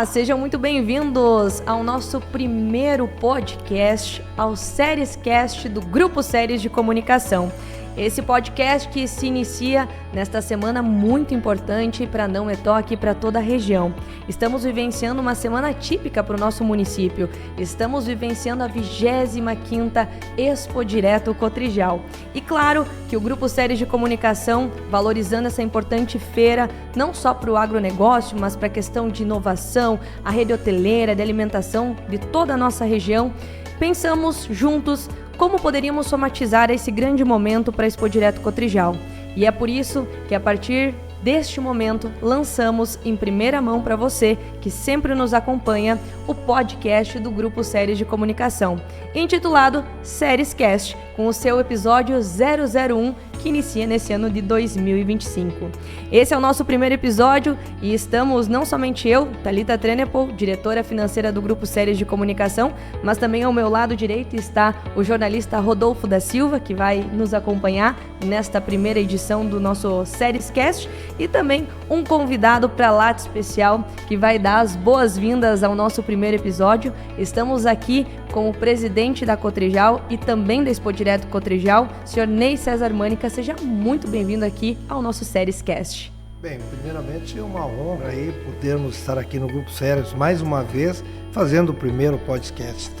Olá, sejam muito bem-vindos ao nosso primeiro podcast, ao SériesCast do Grupo Séries de Comunicação. Esse podcast que se inicia nesta semana muito importante para Não É Toque e para toda a região. Estamos vivenciando uma semana típica para o nosso município. Estamos vivenciando a 25ª Expo Direto Cotrijal. E claro que o Grupo Séries de Comunicação, valorizando essa importante feira, não só para o agronegócio, mas para a questão de inovação, a rede hoteleira, de alimentação de toda a nossa região, pensamos juntos como poderíamos somatizar esse grande momento para a Expo Direto Cotrijal. E é por isso que a partir deste momento lançamos em primeira mão para você, que sempre nos acompanha, o podcast do Grupo Séries de Comunicação, intitulado SériesCast, com o seu episódio 001, que inicia nesse ano de 2025. Esse é o nosso primeiro episódio e estamos, não somente eu, Thalita Trenepol, diretora financeira do Grupo Séries de Comunicação, mas também ao meu lado direito está o jornalista Rodolfo da Silva, que vai nos acompanhar nesta primeira edição do nosso SériesCast, e também um convidado para lá de especial que vai dar as boas-vindas ao nosso primeiro episódio. Estamos aqui com o presidente da Cotrijal e também da Expo Direto Cotrijal, senhor Ney César Mânica. Seja muito bem-vindo aqui ao nosso SériesCast. Bem, primeiramente é uma honra aí podermos estar aqui no Grupo Séries mais uma vez, fazendo o primeiro podcast.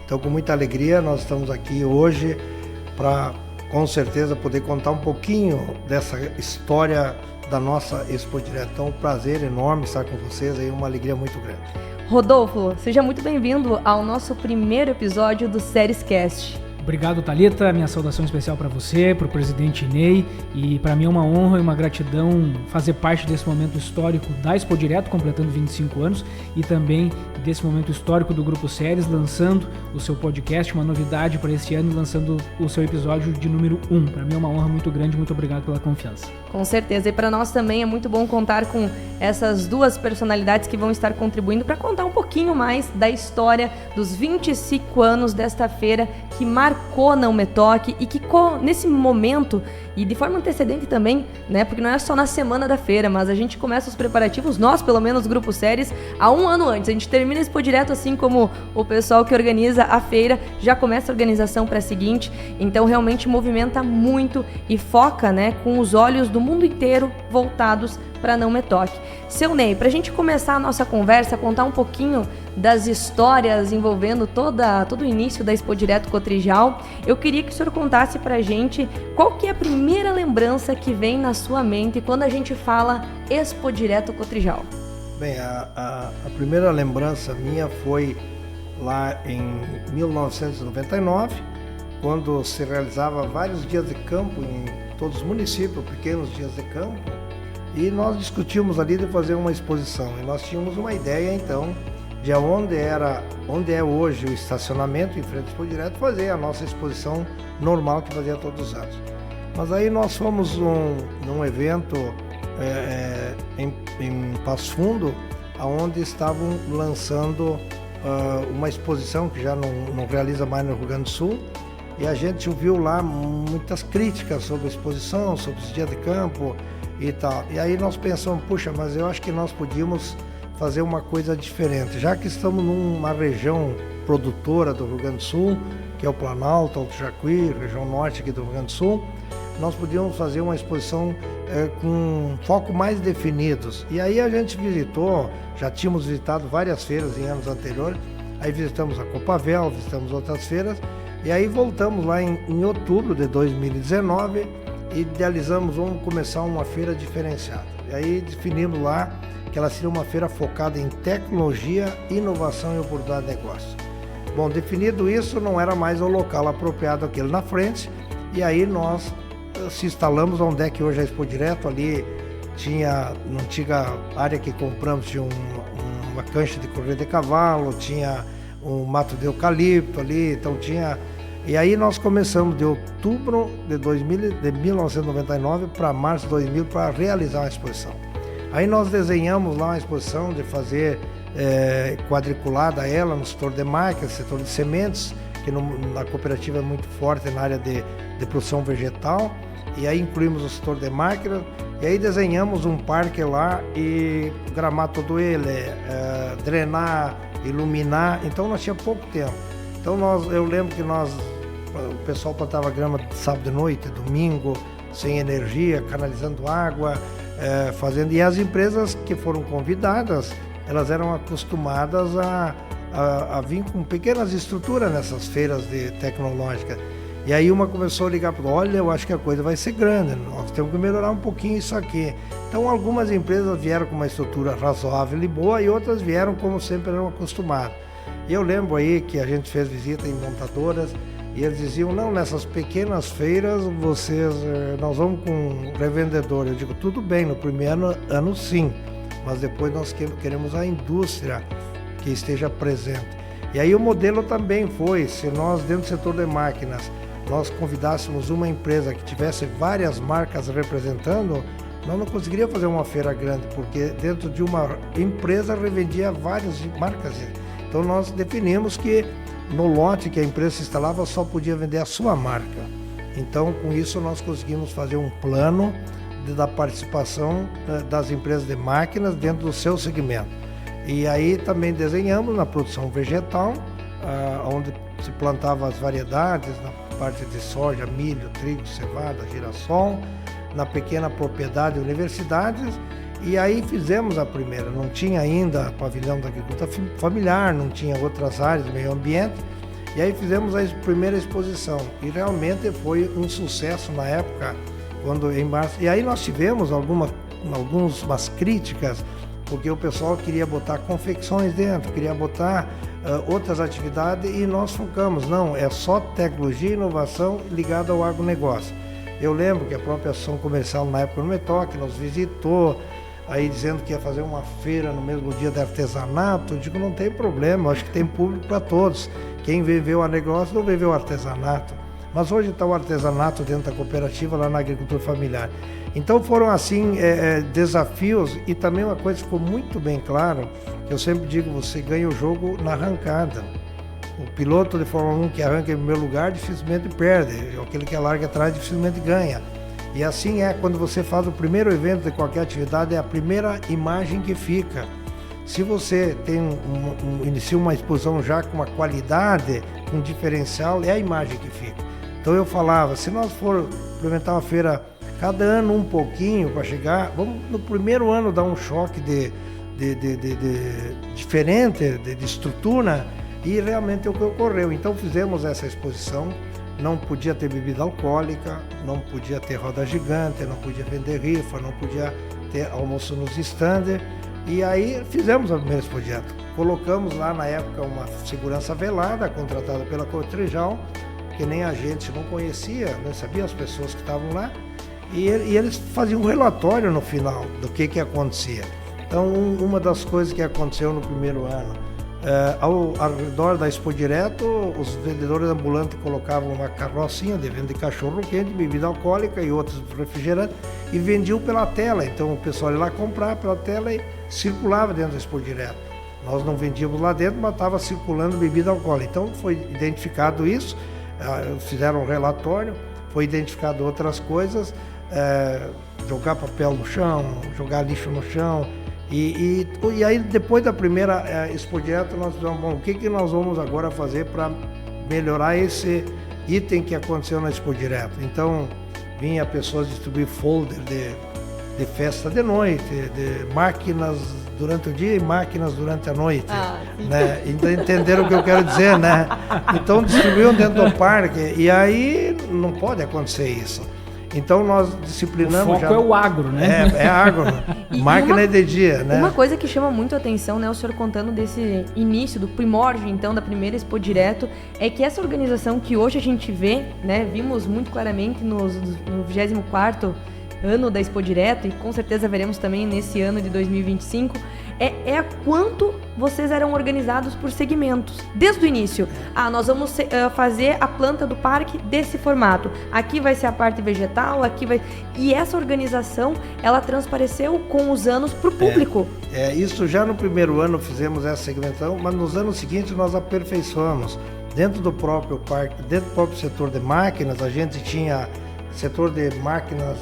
Então, com muita alegria, nós estamos aqui hoje para, com certeza, poder contar um pouquinho dessa história da nossa Expo Direto. Então, um prazer enorme estar com vocês aí, uma alegria muito grande. Rodolfo, seja muito bem-vindo ao nosso primeiro episódio do SériesCast. Obrigado, Thalita. Minha saudação especial para você, para o presidente Ney, e para mim é uma honra e uma gratidão fazer parte desse momento histórico da Expo Direto, completando 25 anos, e também desse momento histórico do Grupo Séries, lançando o seu podcast, uma novidade para esse ano, lançando o seu episódio de número 1. Para mim é uma honra muito grande, muito obrigado pela confiança. Com certeza, e para nós também é muito bom contar com essas duas personalidades que vão estar contribuindo para contar um pouquinho mais da história dos 25 anos desta feira que marcou Não Me Toque e que nesse momento e de forma antecedente também, né, porque não é só na semana da feira, mas a gente começa os preparativos, nós pelo menos Grupo Séries, há um ano antes. A gente termina esse Expo Direto assim como o pessoal que organiza a feira já começa a organização para a seguinte, então realmente movimenta muito e foca, né, com os olhos do mundo inteiro voltados para Não Me Toque. Seu Ney, para a gente começar a nossa conversa, contar um pouquinho das histórias envolvendo todo o início da Expo Direto Cotrijal, eu queria que o senhor contasse para a gente qual que é a primeira lembrança que vem na sua mente quando a gente fala Expo Direto Cotrijal. Bem, a primeira lembrança minha foi lá em 1999, quando se realizava vários dias de campo em todos os municípios, pequenos dias de campo, e nós discutimos ali de fazer uma exposição. E nós tínhamos uma ideia, então, de onde é hoje o estacionamento em frente ao Expo Direto, fazer a nossa exposição normal que fazia todos os anos. Mas aí nós fomos num evento em Passo Fundo, onde estavam lançando uma exposição que já não realiza mais no Rio Grande do Sul, e a gente ouviu lá muitas críticas sobre a exposição, sobre os dias de campo e tal. E aí nós pensamos, puxa, mas eu acho que nós podíamos fazer uma coisa diferente, já que estamos numa região produtora do Rio Grande do Sul, que é o Planalto, Alto Jacuí, região norte aqui do Rio Grande do Sul, nós podíamos fazer uma exposição com foco mais definidos. E aí a gente visitou, já tínhamos visitado várias feiras em anos anteriores, aí visitamos a Copavel, visitamos outras feiras, e aí voltamos lá em outubro de 2019 e idealizamos, vamos começar uma feira diferenciada. E aí definimos lá que ela seria uma feira focada em tecnologia, inovação e oportunidade de negócio. Bom, definido isso, não era mais o local apropriado aquele na frente, e aí nós se instalamos onde é que hoje é a Expo Direto. Ali tinha, na antiga área que compramos, tinha uma cancha de corrida de cavalo, tinha um mato de eucalipto ali, então tinha... E aí nós começamos de outubro de 1999 para março de 2000 para realizar a exposição. Aí nós desenhamos lá uma exposição de fazer quadriculada ela no setor de marcas, setor de sementes, que na cooperativa é muito forte na área de produção vegetal. e aí incluímos o setor de máquinas, e aí desenhamos um parque lá e gramar todo ele, drenar, iluminar, então nós tínhamos pouco tempo. Então eu lembro que o pessoal plantava grama sábado de noite, domingo, sem energia, canalizando água, fazendo, e as empresas que foram convidadas, elas eram acostumadas a vir com pequenas estruturas nessas feiras tecnológicas. E aí uma começou a ligar para olha, eu acho que a coisa vai ser grande, nós temos que melhorar um pouquinho isso aqui. Então algumas empresas vieram com uma estrutura razoável e boa e outras vieram como sempre eram acostumadas. E eu lembro aí que a gente fez visita em montadoras e eles diziam, não, nessas pequenas feiras nós vamos com revendedor. Eu digo, tudo bem, no primeiro ano sim, mas depois nós queremos a indústria que esteja presente. E aí o modelo também foi, se nós dentro do setor de máquinas, nós convidássemos uma empresa que tivesse várias marcas representando, nós não conseguiríamos fazer uma feira grande, porque dentro de uma empresa revendia várias marcas. Então nós definimos que no lote que a empresa se instalava só podia vender a sua marca. Então com isso nós conseguimos fazer um plano da participação das empresas de máquinas dentro do seu segmento. E aí também desenhamos na produção vegetal, onde se plantava as variedades, na parte de soja, milho, trigo, cevada, girassol, na pequena propriedade universidades, e aí fizemos a primeira. Não tinha ainda pavilhão da agricultura familiar, não tinha outras áreas do meio ambiente, e aí fizemos a primeira exposição, e realmente foi um sucesso na época, quando em março, e aí nós tivemos algumas críticas, porque o pessoal queria botar confecções dentro, queria botar outras atividades, e nós focamos, não, é só tecnologia e inovação ligada ao agronegócio. Eu lembro que a própria Associação Comercial na época no Metoc nos visitou, aí dizendo que ia fazer uma feira no mesmo dia de artesanato. Eu digo, não tem problema, acho que tem público para todos. Quem vem ver o negócio não vem ver o artesanato. Mas hoje está o artesanato dentro da cooperativa, lá na agricultura familiar. Então foram assim desafios, e também uma coisa que ficou muito bem claro, eu sempre digo, você ganha o jogo na arrancada. O piloto de Fórmula 1 que arranca em primeiro lugar dificilmente perde, aquele que larga atrás dificilmente ganha. E assim é quando você faz o primeiro evento de qualquer atividade, é a primeira imagem que fica. Se você inicia uma exposição já com uma qualidade, com um diferencial, é a imagem que fica. Então eu falava, se nós for implementar uma feira cada ano um pouquinho para chegar, vamos no primeiro ano dar um choque diferente de estrutura, e realmente é o que ocorreu. Então fizemos essa exposição, não podia ter bebida alcoólica, não podia ter roda gigante, não podia vender rifa, não podia ter almoço nos estandes, e aí fizemos o primeiro projeto. Colocamos lá na época uma segurança velada, contratada pela Cotrijal, que nem a gente não conhecia, não sabia as pessoas que estavam lá, e eles faziam um relatório no final do que acontecia. Então uma das coisas que aconteceu no primeiro ano, ao redor da Expo Direto, os vendedores ambulantes colocavam uma carrocinha de venda de cachorro quente, bebida alcoólica e outros refrigerantes, e vendiam pela tela. Então o pessoal ia lá comprar pela tela e circulava dentro da Expo Direto. Nós não vendíamos lá dentro, mas estava circulando bebida alcoólica. Então foi identificado isso, fizeram um relatório, foi identificado outras coisas, jogar papel no chão, jogar lixo no chão. E aí depois da primeira Expo Direto nós fizemos, bom, o que nós vamos agora fazer para melhorar esse item que aconteceu na Expo Direto. Então vinha pessoas distribuir folder de festa de noite, de máquinas durante o dia e máquinas durante a noite, né? Então entenderam o que eu quero dizer, né? Então distribuíam dentro do parque, e aí não pode acontecer isso. Então nós disciplinamos. O foco é o agro, né? É agro. Máquina é de dia, né? Uma coisa que chama muito a atenção, né, o senhor contando desse início, do primórdio, então, da primeira Expo Direto, é que essa organização que hoje a gente vê, né, vimos muito claramente no 24º ano da Expo Direto, e com certeza veremos também nesse ano de 2025, é quanto vocês eram organizados por segmentos, desde o início. Nós vamos fazer a planta do parque desse formato, aqui vai ser a parte vegetal, aqui vai... E essa organização, ela transpareceu com os anos para o público. Isso já no primeiro ano fizemos essa segmentação, mas nos anos seguintes nós aperfeiçoamos. Dentro do próprio parque, dentro do próprio setor de máquinas, a gente tinha setor de máquinas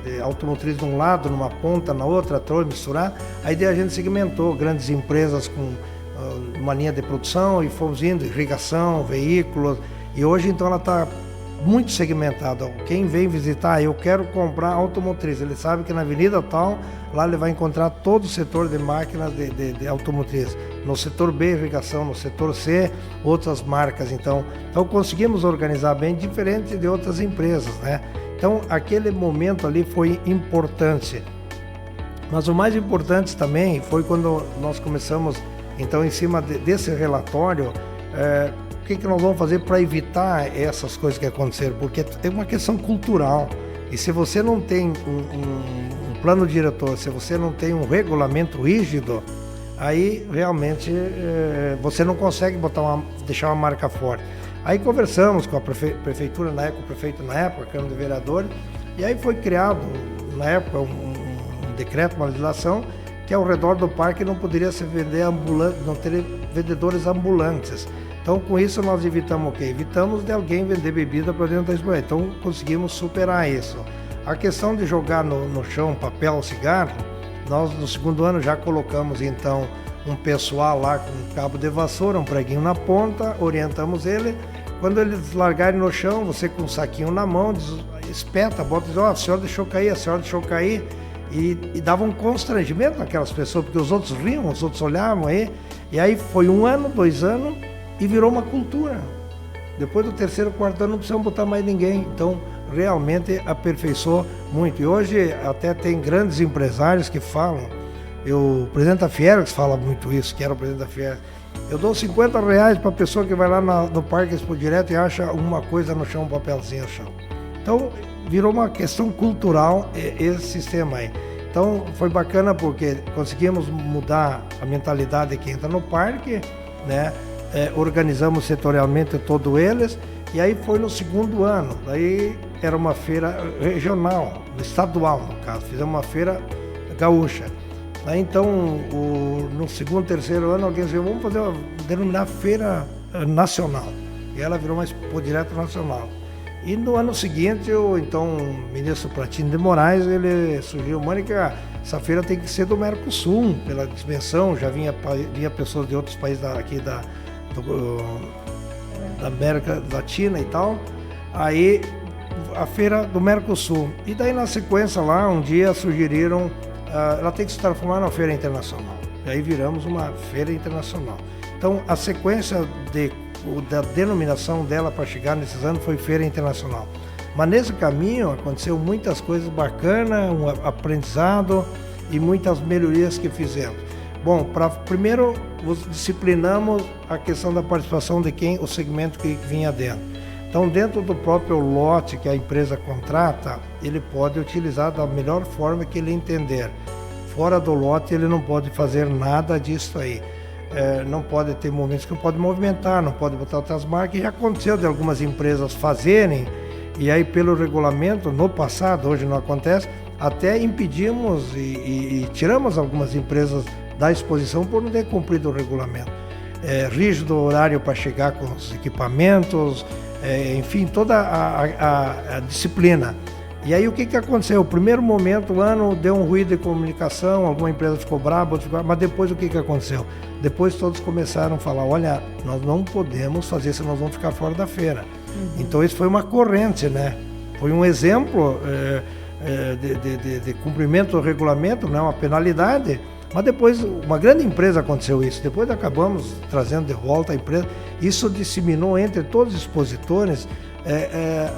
de automotriz de um lado, numa ponta, na outra, misturar. Aí daí a gente segmentou grandes empresas com uma linha de produção e fomos indo, irrigação, veículos, e hoje então ela está muito segmentada. Quem vem visitar, eu quero comprar automotriz, ele sabe que na avenida tal, lá ele vai encontrar todo o setor de máquinas de automotriz. No setor B, irrigação, no setor C, outras marcas. Então conseguimos organizar bem, diferente de outras empresas, né? Então aquele momento ali foi importante. Mas o mais importante também foi quando nós começamos, então, em cima desse relatório, o que nós vamos fazer para evitar essas coisas que aconteceram? Porque é uma questão cultural. E se você não tem um plano diretor, se você não tem um regulamento rígido, aí realmente você não consegue deixar uma marca forte. Aí conversamos com a prefeitura na época, o prefeito na época, a Câmara de Vereadores, e aí foi criado, na época, um decreto, uma legislação, que ao redor do parque não poderia se vender não ter vendedores ambulantes. Então, com isso, nós evitamos o quê? Evitamos de alguém vender bebida para dentro da exploração. Então, conseguimos superar isso. A questão de jogar no chão papel, cigarro, nós no segundo ano já colocamos, então, um pessoal lá com um cabo de vassoura, um preguinho na ponta, orientamos ele. Quando eles largarem no chão, você com um saquinho na mão, espeta, bota e diz, a senhora deixou cair. E dava um constrangimento naquelas pessoas, porque os outros riam, os outros olhavam aí. E aí foi 1 ano, 2 anos e virou uma cultura. Depois do 3º, 4º ano não precisamos botar mais ninguém. Então, realmente aperfeiçoou muito. E hoje até tem grandes empresários que falam, o presidente da Fiergs fala muito isso, que era o presidente da Fiergs. Eu dou R$50 para a pessoa que vai lá no Parque Expo Direto e acha uma coisa no chão, um papelzinho no chão. Então, virou uma questão cultural esse sistema aí. Então foi bacana porque conseguimos mudar a mentalidade de quem entra no parque, né? Organizamos setorialmente todos eles, e aí foi no segundo ano. Daí era uma feira regional, estadual no caso, fizemos uma feira gaúcha. Aí então no segundo, 3º ano alguém disse, vamos denominar feira nacional, e ela virou uma Expo Direto nacional. E no ano seguinte, o ministro Platini de Moraes, ele surgiu, Mônica, essa feira tem que ser do Mercosul, pela dimensão, já vinha pessoas de outros países aqui da América Latina e tal, aí a feira do Mercosul. E daí na sequência lá, um dia sugeriram, ela tem que se transformar numa feira internacional. E aí viramos uma feira internacional. Então a sequência da denominação dela para chegar nesses anos foi Feira Internacional. Mas nesse caminho aconteceu muitas coisas bacanas, um aprendizado e muitas melhorias que fizemos. Bom, primeiro disciplinamos a questão da participação de o segmento que vinha dentro. Então, dentro do próprio lote que a empresa contrata, ele pode utilizar da melhor forma que ele entender. Fora do lote, ele não pode fazer nada disso aí. Não pode ter momentos que não pode movimentar, não pode botar outras marcas. Já aconteceu de algumas empresas fazerem, e aí pelo regulamento, no passado, hoje não acontece, até impedimos e tiramos algumas empresas da exposição por não ter cumprido o regulamento. Rígido horário para chegar com os equipamentos, enfim, toda a disciplina. E aí o que aconteceu? O primeiro momento, o ano deu um ruído de comunicação, alguma empresa ficou brava, mas depois o que aconteceu? Depois todos começaram a falar, olha, nós não podemos fazer, senão nós vamos ficar fora da feira. Então isso foi uma corrente, né? Foi um exemplo de cumprimento do regulamento, né? Uma penalidade, mas depois uma grande empresa aconteceu isso, depois acabamos trazendo de volta a empresa, isso disseminou entre todos os expositores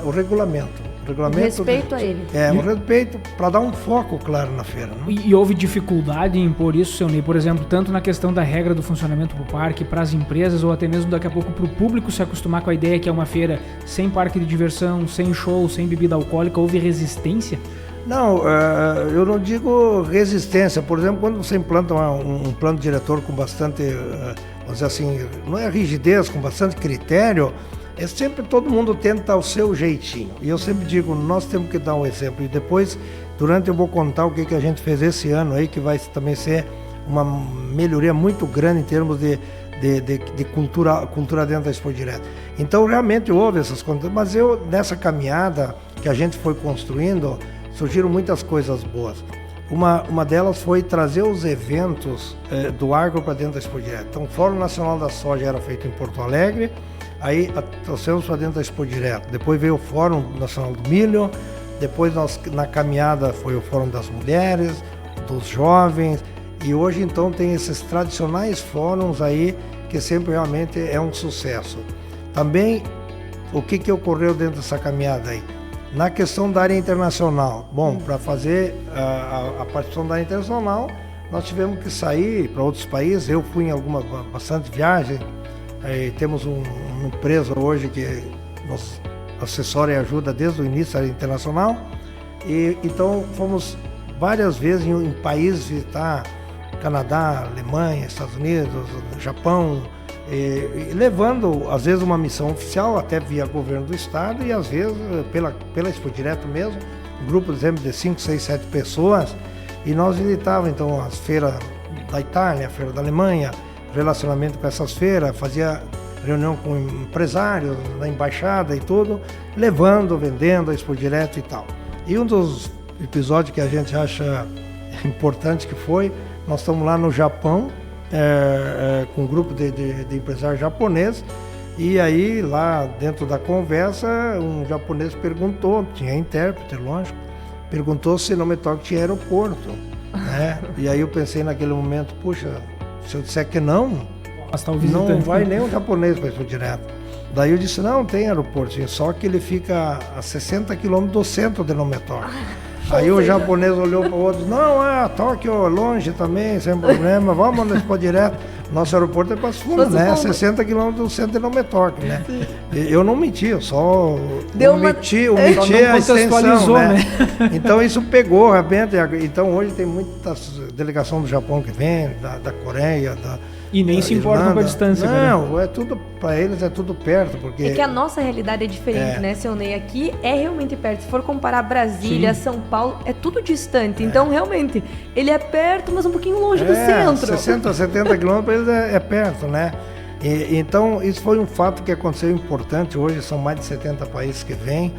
o regulamento. Respeito a ele. O respeito para dar um foco claro na feira. Né? E houve dificuldade em impor isso, seu Ney, por exemplo, tanto na questão da regra do funcionamento para o parque, para as empresas, ou até mesmo daqui a pouco para o público se acostumar com a ideia que é uma feira sem parque de diversão, sem show, sem bebida alcoólica. Houve resistência? Não, eu não digo resistência. Por exemplo, quando você implanta um plano diretor com bastante, vamos dizer assim, não é rigidez, com bastante critério, sempre todo mundo tenta o seu jeitinho. E eu sempre digo, nós temos que dar um exemplo. E depois, durante eu vou contar o que a gente fez esse ano aí, que vai também ser uma melhoria muito grande em termos de cultura dentro da Expo Direto. Então, realmente houve essas coisas. Mas eu, nessa caminhada, que a gente foi construindo, surgiram muitas coisas boas. Uma delas foi trazer os eventos do agro para dentro da Expo Direto. Então, o Fórum Nacional da Soja era feito em Porto Alegre, aí trouxemos para dentro da Expo Direto. Depois veio o Fórum Nacional do Milho, depois na caminhada foi o Fórum das Mulheres, dos Jovens, e hoje então tem esses tradicionais fóruns aí que sempre realmente é um sucesso. Também, o que ocorreu dentro dessa caminhada aí? Na questão da área internacional, bom, para fazer a participação da área internacional, nós tivemos que sair para outros países. Eu fui em bastante viagem, temos uma empresa hoje que nos assessora e ajuda desde o início da área internacional, e então fomos várias vezes em países visitar Canadá, Alemanha, Estados Unidos, Japão, e levando às vezes uma missão oficial até via governo do estado e às vezes pela Expo Direto mesmo, um grupo, por exemplo, de 5, 6, 7 pessoas, e nós visitávamos então as feiras da Itália, a feira da Alemanha, relacionamento com essas feiras, fazia reunião com empresários na embaixada e tudo, levando, vendendo a Expo Direto e tal. E um dos episódios que a gente acha importante que foi, nós estamos lá no Japão, com um grupo de empresários japoneses, e aí lá dentro da conversa um japonês perguntou, tinha intérprete, lógico, perguntou se no Metoc tinha aeroporto, né? E aí eu pensei naquele momento, puxa, se eu disser que não vai nem um japonês para Expo Direto. Daí eu disse, não, tem aeroporto, só que ele fica a 60 quilômetros do centro de Nometok. Aí o japonês olhou para o outro, não, Tóquio longe também, sem problema, vamos na Expo Direto. Nosso aeroporto é Passo Fundo, né? 60 quilômetros do centro de Nometok, né? Eu não menti, eu só omiti a extensão, né? Então isso pegou, realmente. Então hoje tem muitas delegações do Japão que vem, da Coreia, e nem se importam com a distância. Não, é tudo, para eles é tudo perto. Porque... É que a nossa realidade é diferente, né, seu Ney? Aqui é realmente perto. Se for comparar Brasília, sim, São Paulo, é tudo distante. Então, realmente, ele é perto, mas um pouquinho longe do centro. 60, 70 quilômetros para eles é perto, né? Então, isso foi um fato que aconteceu importante. Hoje são mais de 70 países que vêm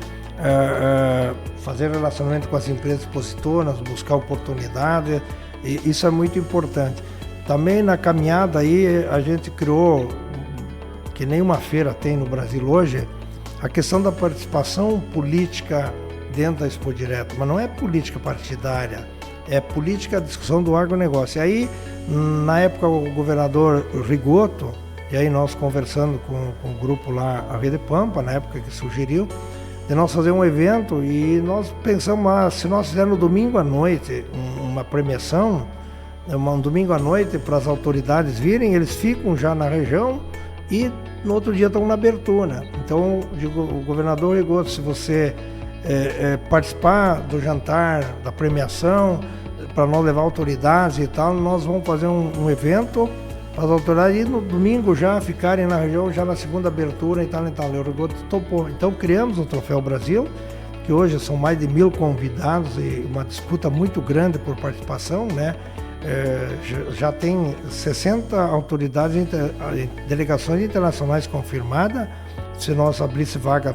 fazer relacionamento com as empresas expositoras, buscar oportunidade. E isso é muito importante. Também na caminhada aí a gente criou, que nenhuma feira tem no Brasil hoje, a questão da participação política dentro da Expo Direto, mas não é política partidária, é política, discussão do agronegócio. E aí, na época, o governador Rigoto, e aí nós conversando com o grupo lá, a Rede Pampa, na época que sugeriu, de nós fazer um evento, e nós pensamos, se nós fizermos no domingo à noite uma premiação, um domingo à noite para as autoridades virem, eles ficam já na região e no outro dia estão na abertura. Então, digo, o governador ligou, se você participar do jantar, da premiação, para nós levar autoridades e tal, nós vamos fazer um evento para as autoridades e no domingo já ficarem na região, já na segunda abertura e tal. O Rigoto topou. Então, criamos o Troféu Brasil, que hoje são mais de 1.000 convidados e uma disputa muito grande por participação, né? Já tem 60 autoridades, delegações internacionais confirmadas. Se nós abrisse vaga,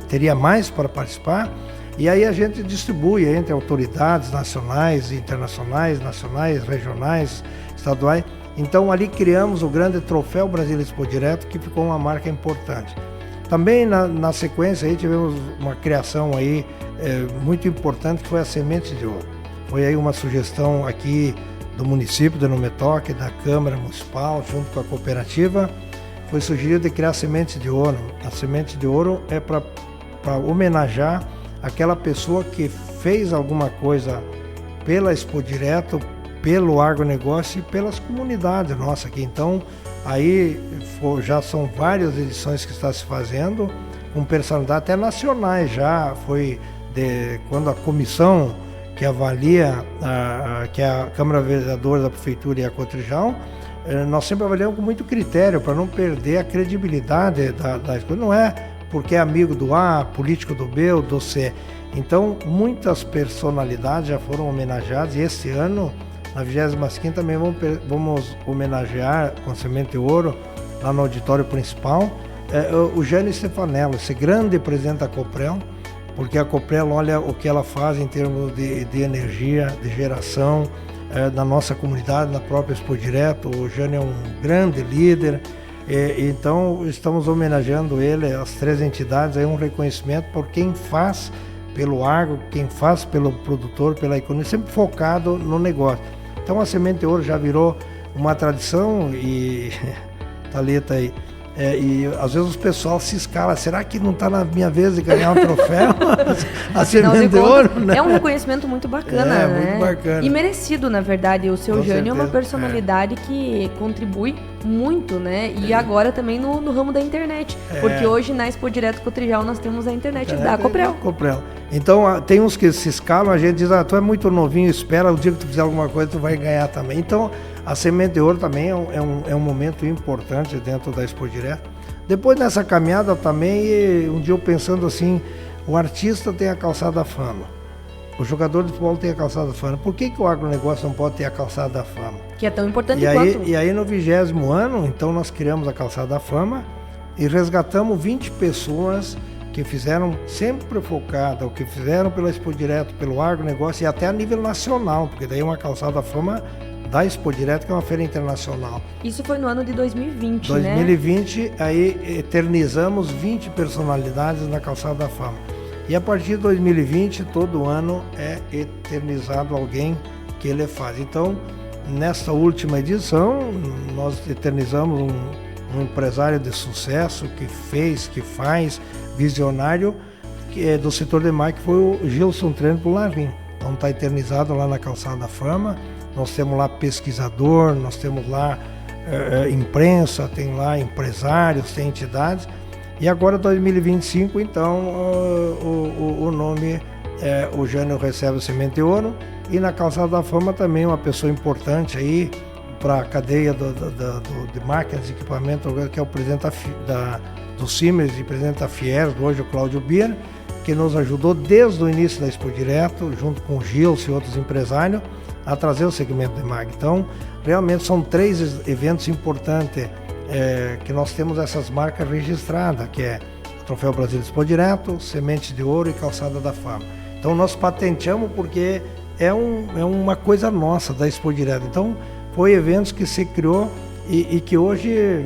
teria mais para participar. E aí a gente distribui entre autoridades nacionais, internacionais, nacionais, regionais, estaduais. Então ali criamos o grande Troféu Brasil Expo Direto, que ficou uma marca importante. Também na sequência aí tivemos uma criação aí muito importante, que foi a Semente de Ouro. Foi aí uma sugestão aqui do município de Nometok, da Câmara Municipal, junto com a cooperativa. Foi sugerido de criar a Semente de Ouro. A Semente de Ouro é para homenagear aquela pessoa que fez alguma coisa pela Expo Direto, pelo agronegócio e pelas comunidades nossas aqui. Então, aí já são várias edições que está se fazendo, com personalidades até nacionais já. Foi quando a comissão que avalia, que é a Câmara Vereadora da Prefeitura e a Cotrijal, nós sempre avaliamos com muito critério, para não perder a credibilidade da escola. Não é porque é amigo do A, político do B ou do C. Então, muitas personalidades já foram homenageadas, e esse ano, na 25ª, também vamos homenagear com Semente de Ouro, lá no auditório principal, o Jânio Stefanello, esse grande presidente da Coprel, porque a Coprel, olha o que ela faz em termos de energia, de geração, na nossa comunidade, na própria Expo Direto. O Jânio é um grande líder, então estamos homenageando ele, as 3 entidades, aí um reconhecimento por quem faz pelo agro, quem faz pelo produtor, pela economia, sempre focado no negócio. Então a Semente Ouro já virou uma tradição e Thalita aí. E às vezes o pessoal se escala, será que não está na minha vez de ganhar um troféu? A Semente de Ouro, né? É um reconhecimento muito bacana, né? Muito bacana. E merecido, na verdade. O seu Jânio é uma personalidade que que contribui muito, né? E agora também no ramo da internet. Porque hoje na Expo Direto Cotrijal nós temos a internet da Coprel. Então tem uns que se escalam, a gente diz, tu é muito novinho, espera o dia que tu fizer alguma coisa, tu vai ganhar também. Então a Semente de Ouro também é um momento importante dentro da Expo Direto. Depois nessa caminhada também, um dia eu pensando assim, o artista tem a calçada da fama, o jogador de futebol tem a calçada da fama. Por que o agronegócio não pode ter a calçada da fama? Que é tão importante quanto. E aí no 20º ano, então nós criamos a calçada da fama e resgatamos 20 pessoas que fizeram sempre focada, o que fizeram pela Expo Direto, pelo agronegócio e até a nível nacional, porque daí é uma calçada da fama da Expo Direto, que é uma feira internacional. Isso foi no ano de 2020, 2020, aí eternizamos 20 personalidades na Calçada da Fama. E a partir de 2020, todo ano é eternizado alguém que ele faz. Então, nesta última edição, nós eternizamos um empresário de sucesso que faz, visionário, que é do setor de marketing, que foi o Gilson Trento Pularrim. Então está eternizado lá na Calçada da Fama. Nós temos lá pesquisador, nós temos lá imprensa, tem lá empresários, tem entidades. E agora 2025, então, o nome, o Jânio recebe o Semente de Ouro. E na Calçada da Fama também uma pessoa importante aí para a cadeia de máquinas e equipamento, que é o presidente do Siemens e presidente da Fierro, hoje o Cláudio Bier, que nos ajudou desde o início da Expo Direto, junto com o Gilson e outros empresários, a trazer o segmento de MAG. Então, realmente são 3 eventos importantes que nós temos essas marcas registradas, que é o Troféu Brasil Expo Direto, Semente de Ouro e Calçada da Fama. Então, nós patenteamos porque é uma coisa nossa da Expo Direto. Então, foi eventos que se criou e que hoje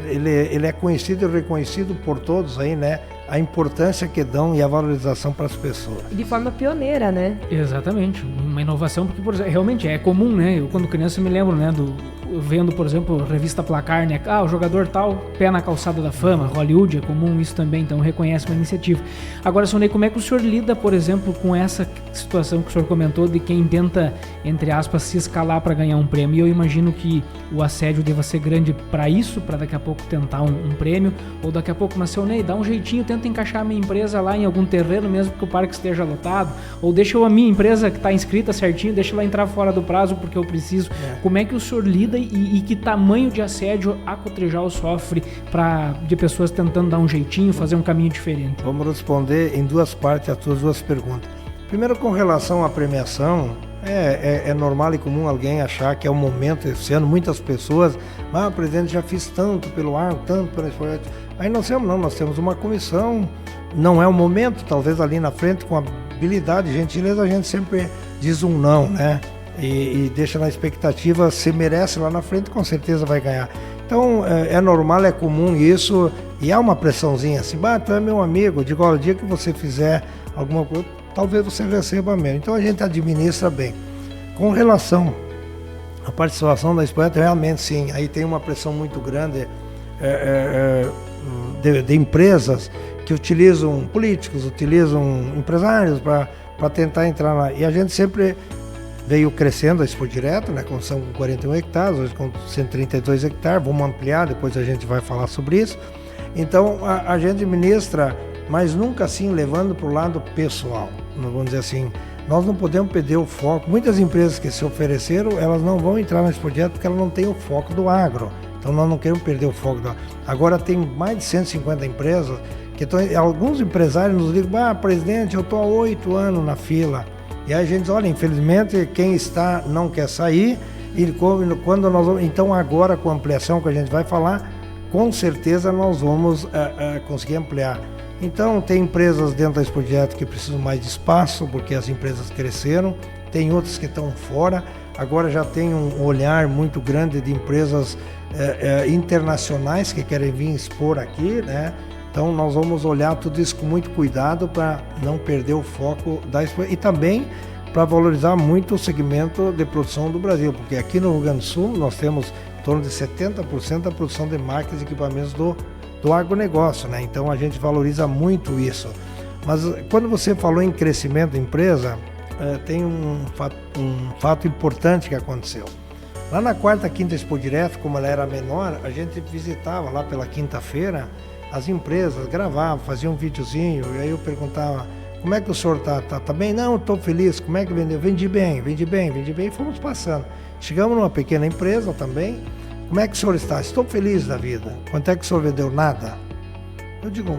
ele é conhecido e reconhecido por todos aí, né? A importância que dão e a valorização para as pessoas. De forma pioneira, né? Exatamente, uma inovação, porque por exemplo, realmente é comum, né? Eu quando criança me lembro, né, vendo, por exemplo, revista Placar, né? O jogador tal, pé na Calçada da Fama, Hollywood, é comum isso também, então reconhece uma iniciativa. Agora, Sonei, como é que o senhor lida, por exemplo, com essa situação que o senhor comentou de quem tenta, entre aspas, se escalar para ganhar um prêmio? E eu imagino que o assédio deva ser grande para isso, para daqui a pouco tentar um prêmio, ou daqui a pouco, mas Sonei, dá um jeitinho, tenta encaixar a minha empresa lá em algum terreno, mesmo que o parque esteja lotado, ou deixa a minha empresa que está inscrita certinho, deixa ela entrar fora do prazo porque eu preciso. Como é que o senhor lida e que tamanho de assédio a Cotrijal sofre de pessoas tentando dar um jeitinho, fazer um caminho diferente? Vamos responder em 2 partes as tuas 2 perguntas. Primeiro, com relação à premiação, é normal e comum alguém achar que é o momento, esse ano muitas pessoas, presidente, já fiz tanto pelo agro, tanto pelo esporte. Aí nós temos uma comissão, não é o momento, talvez ali na frente, com habilidade e gentileza, a gente sempre diz um não, né? E deixa na expectativa, se merece lá na frente, com certeza vai ganhar. Então é normal, é comum isso, e há uma pressãozinha assim, tu é meu amigo, digo, o dia que você fizer alguma coisa, talvez você receba mesmo. Então a gente administra bem. Com relação à participação da Expo, realmente sim, aí tem uma pressão muito grande de empresas que utilizam políticos, utilizam empresários para tentar entrar lá. E a gente sempre veio crescendo a Expo Direto, né? São 41 hectares, hoje com 132 hectares, vamos ampliar, depois a gente vai falar sobre isso. Então a gente administra, mas nunca assim levando para o lado pessoal. Vamos dizer assim, nós não podemos perder o foco. Muitas empresas que se ofereceram, elas não vão entrar na Expo Direto porque elas não têm o foco do agro. Então nós não queremos perder o foco do agro. Agora tem mais de 150 empresas que alguns empresários nos ligam, presidente, eu estou há 8 anos na fila. E aí a gente diz, olha, infelizmente quem está não quer sair, e quando nós vamos, então agora com a ampliação que a gente vai falar, com certeza nós vamos conseguir ampliar. Então, tem empresas dentro da Expo Direto que precisam mais de espaço, porque as empresas cresceram, tem outras que estão fora. Agora já tem um olhar muito grande de empresas internacionais que querem vir expor aqui, né? Então, nós vamos olhar tudo isso com muito cuidado para não perder o foco da Expo e também para valorizar muito o segmento de produção do Brasil, porque aqui no Rio Grande do Sul nós temos em torno de 70% da produção de máquinas e equipamentos do agronegócio, né? Então a gente valoriza muito isso. Mas quando você falou em crescimento da empresa, tem um fato importante que aconteceu. Lá na quarta, quinta Expo Direto, como ela era menor, a gente visitava lá pela quinta-feira as empresas, gravava, fazia um videozinho, e aí eu perguntava: como é que o senhor tá bem? Não, estou feliz. Como é que vendeu? Vendi bem, e fomos passando. Chegamos numa pequena empresa também. Como é que o senhor está? Estou feliz da vida. Quanto é que o senhor vendeu? Nada. Eu digo: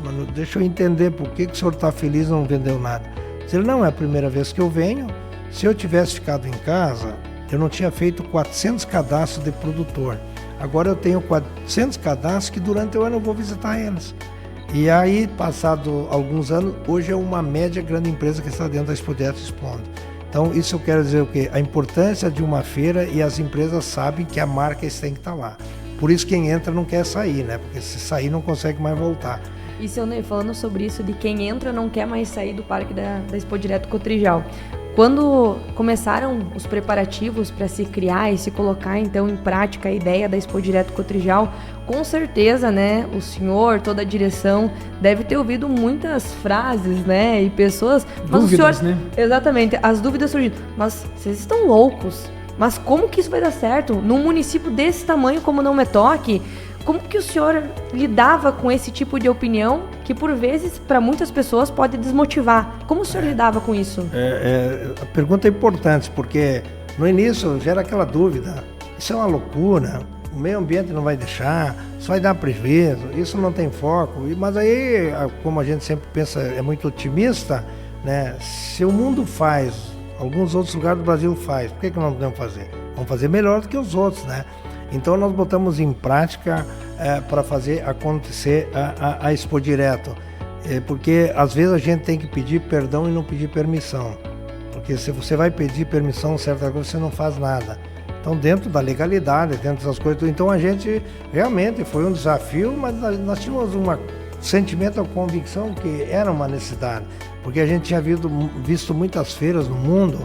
mano, deixa eu entender por que o senhor está feliz e não vendeu nada. Ele: não, é a primeira vez que eu venho. Se eu tivesse ficado em casa, eu não tinha feito 400 cadastros de produtor. Agora eu tenho 400 cadastros que durante o ano eu vou visitar eles. E aí, passado alguns anos, hoje é uma média grande empresa que está dentro da Expo Direto expondo. Então, isso eu quero dizer o quê? A importância de uma feira, e as empresas sabem que a marca tem que estar lá. Por isso quem entra não quer sair, né? Porque se sair não consegue mais voltar. E seu Ney, falando sobre isso, de quem entra não quer mais sair do parque da Expo Direto Cotrijal. Quando começaram os preparativos para se criar e se colocar então em prática a ideia da Expo Direto Cotrijal, com certeza, né, o senhor, toda a direção deve ter ouvido muitas frases, né, e pessoas... Dúvidas, senhor, né? Exatamente, as dúvidas surgindo. Mas vocês estão loucos? Mas como que isso vai dar certo? Num município desse tamanho como Não Me Toque, como que o senhor lidava com esse tipo de opinião que, por vezes, para muitas pessoas pode desmotivar? Como o senhor lidava com isso? A pergunta é importante, porque no início gera aquela dúvida. Isso é uma loucura, o meio ambiente não vai deixar, isso vai dar prejuízo, isso não tem foco. Mas aí, como a gente sempre pensa, é muito otimista, né? Se o mundo faz, alguns outros lugares do Brasil faz, por que nós não podemos fazer? Vamos fazer melhor do que os outros, né? Então nós botamos em prática para fazer acontecer a Expo Direto, porque às vezes a gente tem que pedir perdão e não pedir permissão, porque se você vai pedir permissão certa coisa, você não faz nada. Então, dentro da legalidade, dentro das coisas, então a gente realmente foi um desafio, mas nós tínhamos um sentimento, uma convicção que era uma necessidade, porque a gente tinha visto muitas feiras no mundo,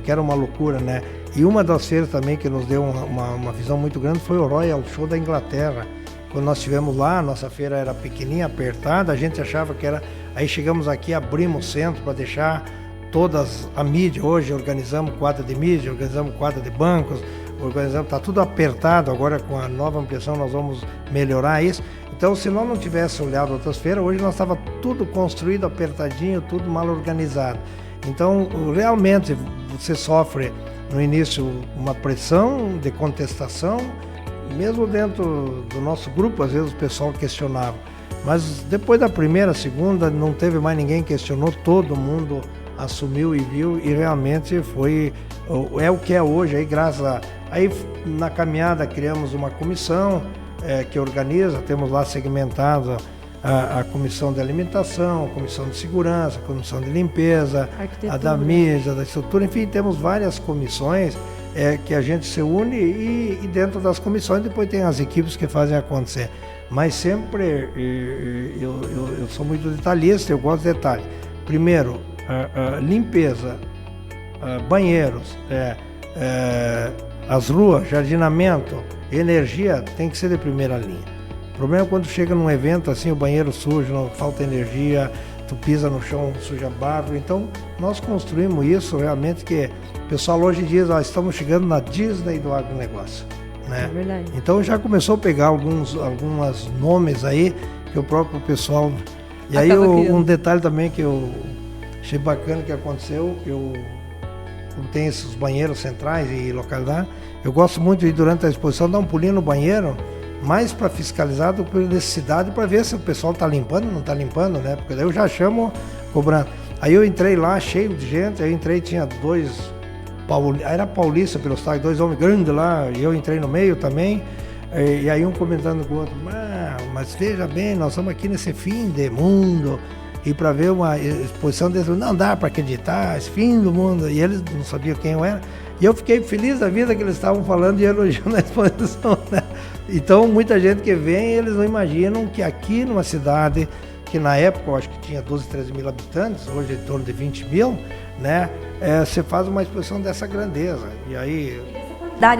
que era uma loucura, né? E uma das feiras também que nos deu uma visão muito grande foi o Royal Show da Inglaterra. Quando nós estivemos lá, a nossa feira era pequenininha, apertada, a gente achava que era... Aí chegamos aqui, abrimos o centro para deixar todas a mídia. Hoje organizamos quadra de mídia, organizamos quadra de bancos, está tudo apertado. Agora com a nova ampliação nós vamos melhorar isso. Então, se nós não tivéssemos olhado outras feiras, hoje nós estava tudo construído, apertadinho, tudo mal organizado. Então, realmente, você sofre no início uma pressão de contestação, mesmo dentro do nosso grupo, às vezes o pessoal questionava. Mas depois da primeira, segunda, não teve mais ninguém que questionou, todo mundo assumiu e viu, e realmente é o que é hoje. Aí, aí na caminhada criamos uma comissão que organiza, temos lá segmentado a comissão de alimentação, a comissão de segurança, a comissão de limpeza, a da mídia, da estrutura, enfim, temos várias comissões que a gente se une e dentro das comissões depois tem as equipes que fazem acontecer. Mas sempre eu sou muito detalhista, eu gosto de detalhe. Primeiro, limpeza, banheiros, as ruas, jardinamento, energia tem que ser de primeira linha. O problema é quando chega num evento assim, o banheiro sujo, não falta energia, tu pisa no chão, suja barro. Então, nós construímos isso realmente, que o pessoal hoje diz, estamos chegando na Disney do agronegócio, né? É verdade. Então, já começou a pegar alguns nomes aí, que o próprio pessoal... E aí, um detalhe também que eu achei bacana que aconteceu, como tem esses banheiros centrais e localidade, eu gosto muito de ir durante a exposição, dar um pulinho no banheiro, mais para fiscalizar do que por necessidade, para ver se o pessoal está limpando ou não está limpando, né? Porque daí eu já chamo cobrando. Aí eu entrei lá, cheio de gente, aí entrei, tinha era paulista pelo estádio, 2 homens grandes lá, e eu entrei no meio também, e aí um comentando com o outro, mas veja bem, nós estamos aqui nesse fim de mundo, e para ver uma exposição desse, não dá para acreditar, esse fim do mundo, e eles não sabiam quem eu era, e eu fiquei feliz da vida que eles estavam falando e elogiando a exposição, né? Então, muita gente que vem, eles não imaginam que aqui numa cidade, que na época eu acho que tinha 12, 13 mil habitantes, hoje é em torno de 20 mil, né? Você faz uma exposição dessa grandeza, e aí...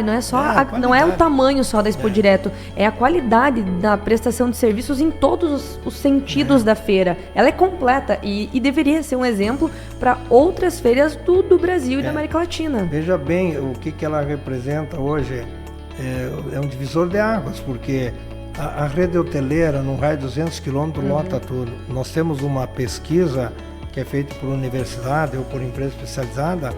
Não é só não é o tamanho só da Expo Direto, é a qualidade da prestação de serviços em todos os sentidos da feira. Ela é completa e deveria ser um exemplo para outras feiras do Brasil e da América Latina. Veja bem o que ela representa hoje, é um divisor de águas, porque a rede hoteleira, no raio de 200 quilômetros, lota tudo. Nós temos uma pesquisa que é feita por universidade ou por empresa especializada,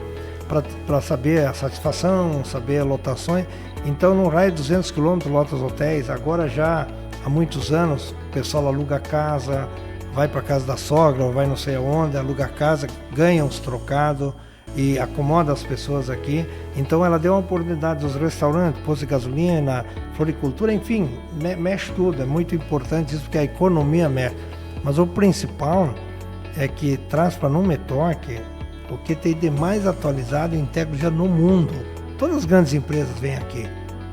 para saber a satisfação, saber as lotações. Então, no raio de 200 quilômetros, lota os hotéis. Agora já há muitos anos, o pessoal aluga casa, vai para casa da sogra, ou vai não sei aonde, aluga casa, ganha uns trocados e acomoda as pessoas aqui. Então, ela deu uma oportunidade aos restaurantes, posto de gasolina, floricultura, enfim, mexe tudo. É muito importante isso, porque a economia mexe. Mas o principal é que traz para Numetoque o que tem de mais atualizado em tecnologia no mundo. Todas as grandes empresas vêm aqui,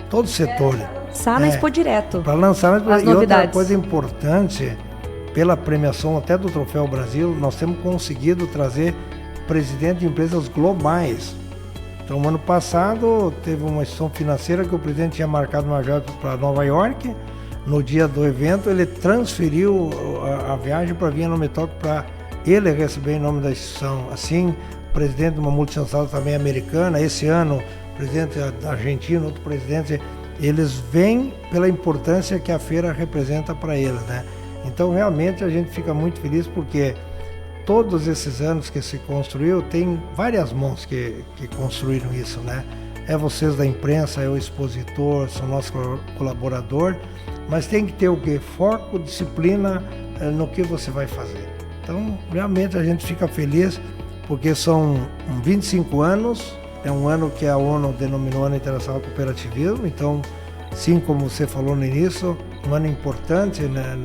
todos os setores. Lançar na Expo Direto. Para lançar as novidades. Outra coisa importante, pela premiação até do Troféu Brasil, nós temos conseguido trazer presidente de empresas globais. Então, ano passado, teve uma instituição financeira que o presidente tinha marcado uma viagem para Nova York. No dia do evento, ele transferiu a viagem para vir a Numetoque para ele receber em nome da instituição. Assim, o presidente de uma multinacional também americana, esse ano, o presidente da Argentina, outro presidente, eles vêm pela importância que a feira representa para eles, né? Então, realmente, a gente fica muito feliz porque todos esses anos que se construiu, tem várias mãos que construíram isso, né? É vocês da imprensa, é o expositor, são nosso colaborador, mas tem que ter o quê? Foco, disciplina no que você vai fazer. Então, realmente a gente fica feliz porque são 25 anos, é um ano que a ONU denominou Ano Internacional do Cooperativismo, então, sim, como você falou no início, um ano importante, né,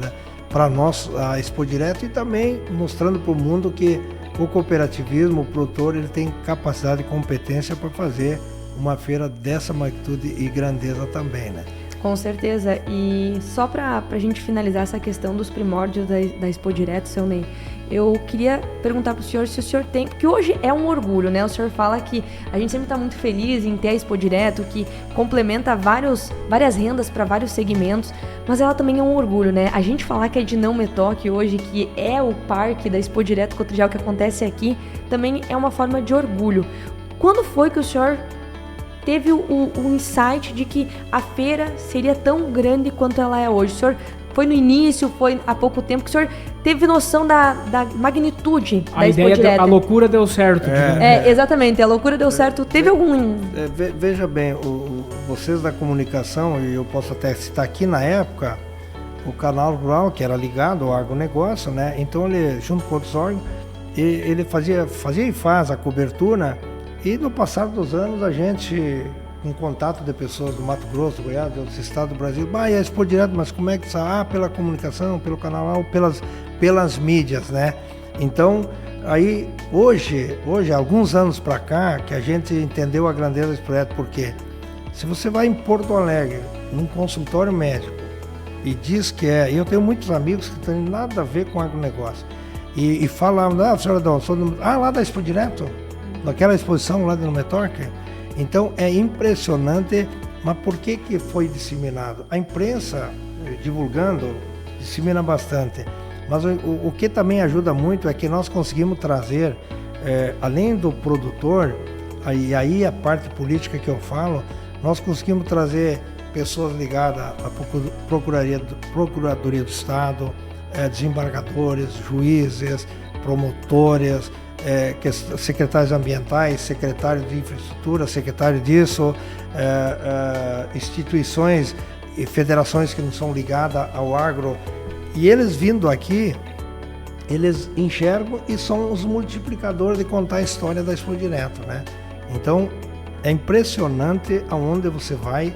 para nós, a Expo Direto, e também mostrando para o mundo que o cooperativismo, o produtor, ele tem capacidade e competência para fazer uma feira dessa magnitude e grandeza também, né? Com certeza. E só para a gente finalizar essa questão dos primórdios da Expo Direto, seu Ney, eu queria perguntar para o senhor se o senhor tem, porque hoje é um orgulho, né? O senhor fala que a gente sempre está muito feliz em ter a Expo Direto, que complementa várias rendas para vários segmentos, mas ela também é um orgulho, né? A gente falar que é de Numetoque hoje, que é o parque da Expo Direto Cotrijal que acontece aqui, também é uma forma de orgulho. Quando foi que o senhor teve o insight de que a feira seria tão grande quanto ela é hoje? O senhor foi no início, foi há pouco tempo que o senhor teve noção da magnitude da Expo Direto? A loucura deu certo. Exatamente, a loucura deu certo. Teve algum... Veja bem, vocês da comunicação, e eu posso até citar aqui na época, o canal rural, que era ligado ao agronegócio, né? Então ele, junto com outros órgãos, ele fazia e faz a cobertura. E no passar dos anos, a gente, em contato de pessoas do Mato Grosso, do Goiás, de outros estados do Brasil, e a Expo Direto, mas como é que está? Pela comunicação, pelo canal, pelas mídias, né? Então, aí, hoje, alguns anos para cá, que a gente entendeu a grandeza desse projeto, porque se você vai em Porto Alegre, num consultório médico, e diz que e eu tenho muitos amigos que não têm nada a ver com agronegócio, e falam, senhora Adão, lá da Expo Direto? Naquela exposição lá de Numetoque. Então é impressionante, mas por que foi disseminado? A imprensa divulgando dissemina bastante, mas o que também ajuda muito é que nós conseguimos trazer, além do produtor, aí a parte política que eu falo, nós conseguimos trazer pessoas ligadas à Procuradoria do Estado, desembargadores, juízes, promotores, secretários ambientais, secretários de infraestrutura, secretário disso, instituições e federações que não são ligadas ao agro, e eles vindo aqui, eles enxergam e são os multiplicadores de contar a história da Expo Direto, né? Então, é impressionante aonde você vai,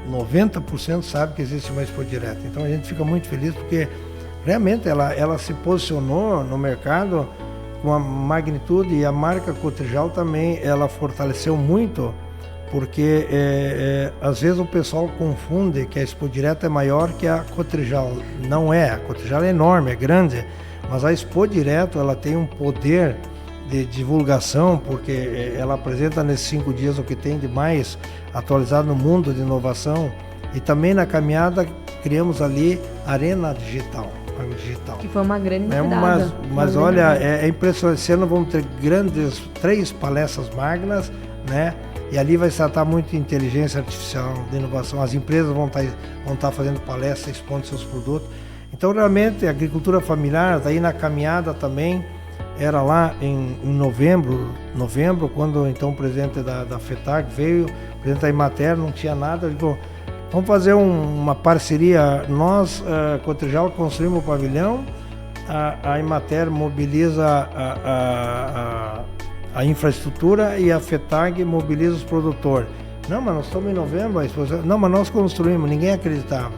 90% sabe que existe uma Expo Direto. Então a gente fica muito feliz porque realmente ela se posicionou no mercado com a magnitude, e a marca Cotrijal também ela fortaleceu muito, porque às vezes o pessoal confunde que a Expo Direto é maior que a Cotrijal. Não é, a Cotrijal é enorme, é grande, mas a Expo Direto ela tem um poder de divulgação, porque ela apresenta nesses 5 dias o que tem de mais atualizado no mundo de inovação, e também na caminhada criamos ali Arena Digital. Que foi uma grande novidade. Mas olha, é impressionante. Esse ano vamos ter 3 palestras magnas, né? E ali vai se tratar muito de inteligência artificial, de inovação. As empresas vão estar fazendo palestras, expondo seus produtos. Então, realmente, a agricultura familiar, daí na caminhada também, era lá em novembro, quando então o presidente da FETAG veio, o presidente da Emater, não tinha nada, ele falou, vamos fazer uma parceria. Nós, Cotrijal, construímos o pavilhão, a Emater mobiliza a infraestrutura e a FETAG mobiliza os produtores. Não, mas nós estamos em novembro, a exposição. Não, mas nós construímos, ninguém acreditava.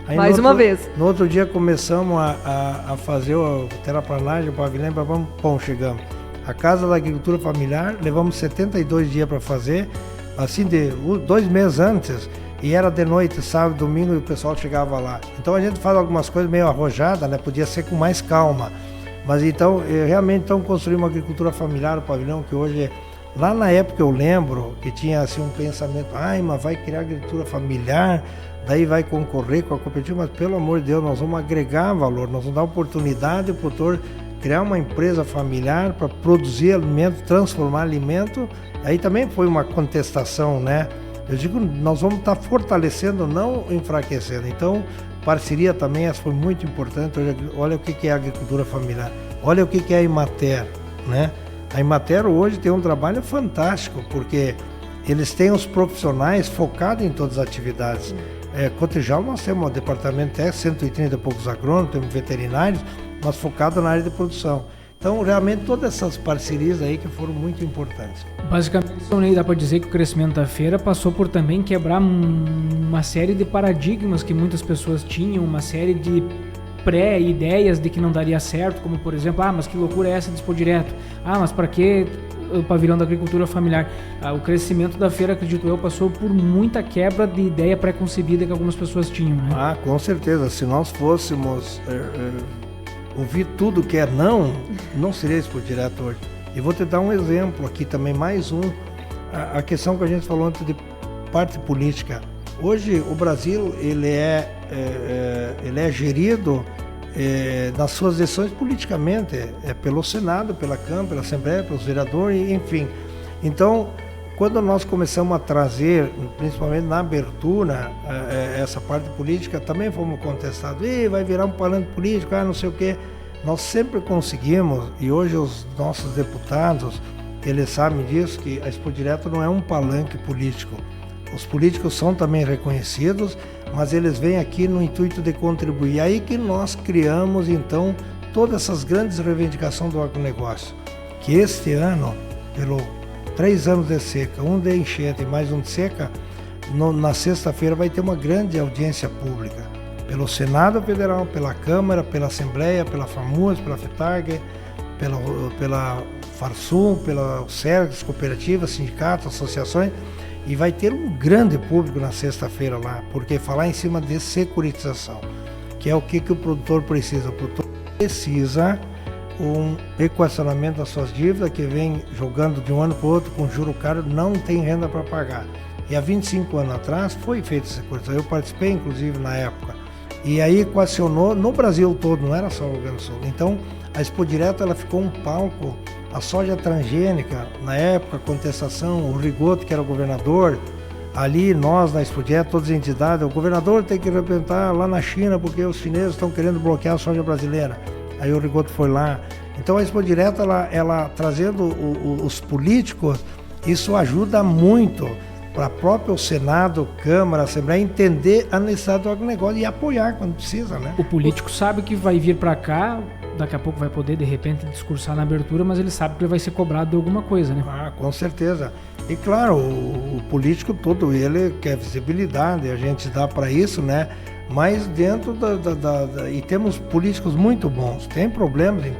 Aí Mais uma vez. No outro dia começamos a fazer a terraplanagem, o pavilhão, bom, chegamos. A Casa da Agricultura Familiar, levamos 72 dias para fazer, assim, 2 meses antes. E era de noite, sábado, domingo, e o pessoal chegava lá. Então a gente faz algumas coisas meio arrojadas, né? Podia ser com mais calma. Mas então, realmente, construímos uma agricultura familiar, o pavilhão, que hoje, lá na época eu lembro que tinha assim um pensamento, mas vai criar agricultura familiar, daí vai concorrer com a cooperativa, mas pelo amor de Deus, nós vamos agregar valor, nós vamos dar oportunidade para o produtor criar uma empresa familiar para produzir alimento, transformar alimento. Aí também foi uma contestação, né? Eu digo, nós vamos estar fortalecendo, não enfraquecendo. Então, parceria também, essa foi muito importante. Olha o que é a agricultura familiar, olha o que é a Emater, né? A Emater hoje tem um trabalho fantástico, porque eles têm os profissionais focados em todas as atividades. Cotrijal, nós temos um departamento, 130 e poucos agrônomos, temos veterinários, mas focado na área de produção. Então, realmente, todas essas parcerias aí que foram muito importantes. Basicamente, dá para dizer que o crescimento da feira passou por também quebrar uma série de paradigmas que muitas pessoas tinham, uma série de pré-ideias de que não daria certo, como, por exemplo, mas que loucura é essa de Expo Direto? Mas para que o pavilhão da agricultura familiar? O crescimento da feira, acredito eu, passou por muita quebra de ideia pré-concebida que algumas pessoas tinham, né? Com certeza. Se nós fôssemos ouvir tudo que não seria Expo Direto hoje. E vou te dar um exemplo aqui também, mais um. A questão que a gente falou antes de parte política. Hoje o Brasil ele é gerido nas suas decisões politicamente, pelo Senado, pela Câmara, pela Assembleia, pelos vereadores, enfim. Então, quando nós começamos a trazer, principalmente na abertura, essa parte política, também fomos contestados. Vai virar um palanque político, não sei o quê. Nós sempre conseguimos, e hoje os nossos deputados, eles sabem disso, que a Expo Direto não é um palanque político. Os políticos são também reconhecidos, mas eles vêm aqui no intuito de contribuir. Aí que nós criamos, então, todas essas grandes reivindicações do agronegócio. Que este ano, pelo 3 anos de seca, um de enchente e mais um de seca, na sexta-feira vai ter uma grande audiência pública. Pelo Senado Federal, pela Câmara, pela Assembleia, pela FAMUS, pela FETAG, pela FARSUM, pela SERGS, cooperativas, sindicatos, associações. E vai ter um grande público na sexta-feira lá, porque falar em cima de securitização, que é o que o produtor precisa. O produtor precisa um equacionamento das suas dívidas, que vem jogando de um ano para o outro com juro caro, não tem renda para pagar. E há 25 anos atrás foi feita essa securitização. Eu participei, inclusive, na época. E aí equacionou no Brasil todo, não era só o Rio Grande do Sul. Então, a Expo Direto ela ficou um palco. A soja transgênica, na época, a contestação, o Rigoto, que era o governador, ali nós, na Expo Direto, todas as entidades, o governador tem que representar lá na China, porque os chineses estão querendo bloquear a soja brasileira. Aí o Rigoto foi lá. Então a Expo Direto, ela trazendo os políticos, isso ajuda muito para próprio Senado, Câmara, Assembleia entender a necessidade do agronegócio e apoiar quando precisa, né? O político sabe que vai vir para cá daqui a pouco vai poder, de repente, discursar na abertura, mas ele sabe que ele vai ser cobrado de alguma coisa, né? Ah, com certeza. E claro, o político todo ele quer visibilidade, a gente dá para isso, né? Mas dentro e temos políticos muito bons. Tem problemas em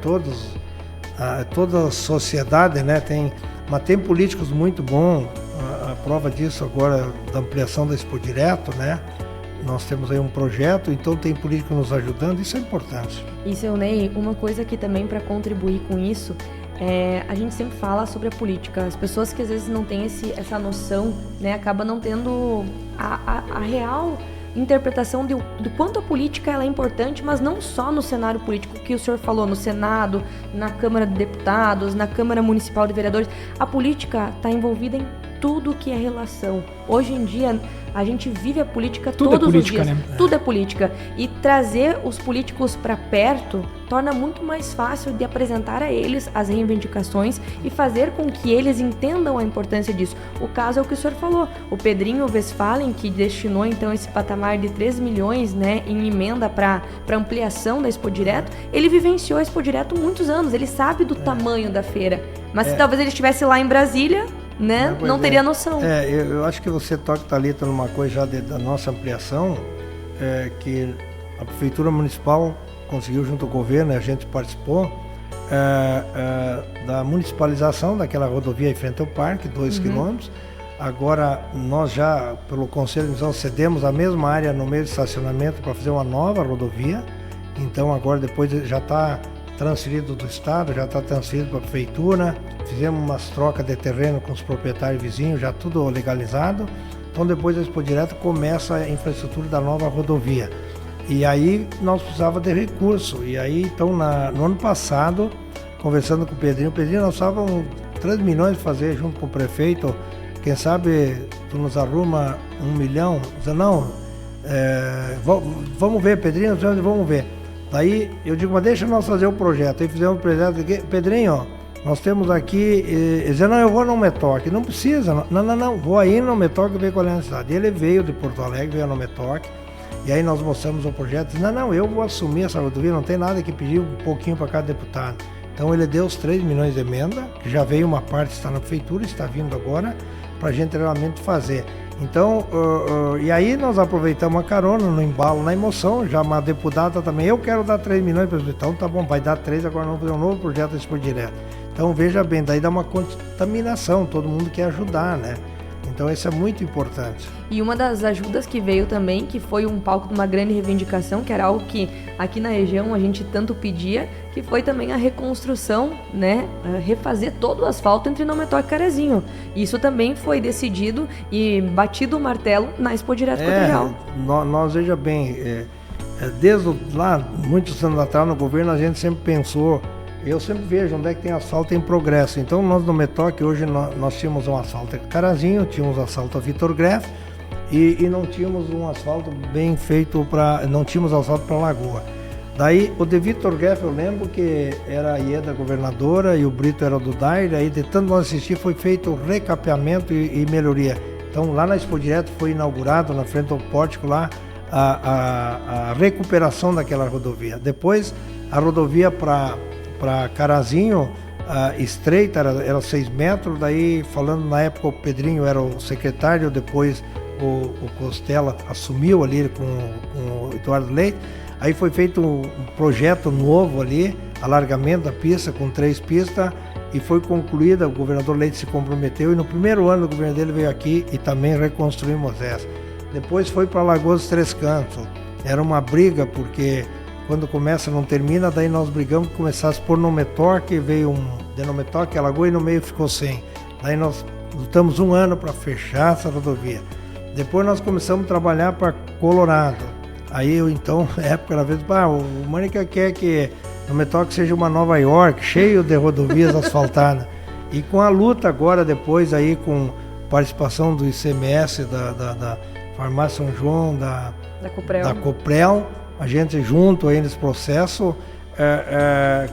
toda a sociedade, né? Mas tem políticos muito bons. A prova disso agora da ampliação da Expo Direto, né? Nós temos aí um projeto, então tem político nos ajudando, isso é importante. E, seu Ney, uma coisa que também para contribuir com isso, a gente sempre fala sobre a política. As pessoas que às vezes não têm essa noção, né, acabam não tendo a real interpretação do quanto a política ela é importante, mas não só no cenário político que o senhor falou, no Senado, na Câmara de Deputados, na Câmara Municipal de Vereadores. A política está envolvida em tudo que é relação. Hoje em dia, a gente vive a política todos os dias. Né? Tudo é política. E trazer os políticos para perto torna muito mais fácil de apresentar a eles as reivindicações e fazer com que eles entendam a importância disso. O caso é o que o senhor falou. O Pedrinho Westphalen, que destinou então esse patamar de 3 milhões, né, em emenda para ampliação da Expo Direto, ele vivenciou a Expo Direto muitos anos. Ele sabe do tamanho da feira. Mas se talvez ele estivesse lá em Brasília, né? Não teria noção. Eu acho que você toca, Thalita, numa coisa já da nossa ampliação, que a Prefeitura Municipal conseguiu junto ao governo, a gente participou, da municipalização daquela rodovia em frente ao parque, 2 quilômetros. Agora, nós já, pelo Conselho de Administração, cedemos a mesma área no meio de estacionamento para fazer uma nova rodovia. Então, agora, depois já está transferido do Estado, já está transferido para a Prefeitura. Fizemos umas trocas de terreno com os proprietários vizinhos, já tudo legalizado. Então depois da Expo Direto começa a infraestrutura da nova rodovia. E aí nós precisávamos de recurso. E aí então no ano passado, conversando com o Pedrinho, nós estávamos 3 milhões de fazer junto com o prefeito. Quem sabe tu nos arruma 1 milhão? Diz, não, vamos ver, Pedrinho, vamos ver. Daí eu digo, mas deixa nós fazer o projeto. Aí fizemos o projeto, Pedrinho, nós temos aqui, ele dizia, não, eu vou no Metoque. Não precisa, não, vou aí no Metoque e ver qual é a necessidade. Ele veio de Porto Alegre, veio no Metoque, e aí nós mostramos o projeto, disse, não, eu vou assumir essa rodovia, não tem nada que pedir um pouquinho para cada deputado. Então ele deu os 3 milhões de emenda, que já veio uma parte, está na prefeitura, está vindo agora, para a gente realmente fazer. Então, e aí nós aproveitamos a carona no embalo, na emoção, já uma deputada também, eu quero dar 3 milhões para o então tá bom, vai dar 3, agora vamos fazer um novo projeto de Expo Direto. Então veja bem, daí dá uma contaminação, todo mundo quer ajudar, né? Então isso é muito importante. E uma das ajudas que veio também, que foi um palco de uma grande reivindicação, que era algo que aqui na região a gente tanto pedia, que foi também a reconstrução, né? Refazer todo o asfalto entre Nome Toque e Carazinho. Isso também foi decidido e batido o martelo na Expo Direto Cotrijal. Nós veja bem, desde lá, muitos anos atrás no governo, a gente sempre pensou, eu sempre vejo onde é que tem asfalto em progresso. Então nós no Metoque hoje nós tínhamos um asfalto a Carazinho, tínhamos asfalto a Vitor Greff e não tínhamos um asfalto bem feito não tínhamos asfalto para Lagoa. Daí o de Vitor Greff eu lembro que era a Ieda governadora e o Brito era do Daire, aí de tanto nós assistir foi feito o recapeamento e melhoria. Então lá na Expo Direto foi inaugurado na frente do pórtico lá a recuperação daquela rodovia. Depois a rodovia para Carazinho, estreita, era 6 metros, daí falando na época o Pedrinho era o secretário, depois o Costela assumiu ali com o Eduardo Leite, aí foi feito um projeto novo ali, alargamento da pista com 3 pistas e foi concluída, o governador Leite se comprometeu e no primeiro ano do governo dele veio aqui e também reconstruímos essa. Depois foi para Lagoas dos Três Cantos, era uma briga porque quando começa não termina, daí nós brigamos que começasse por Nome Toque, veio de Nome Toque, Alagoa e no meio ficou sem. Daí nós lutamos 1 ano para fechar essa rodovia. Depois nós começamos a trabalhar para Colorado. Aí eu então, na época, era vez, o Mânica quer que Nome Toque seja uma Nova York, cheio de rodovias asfaltadas. E com a luta agora, depois aí com participação do ICMS, da Farmácia São João, da Coprel, a gente junto aí nesse processo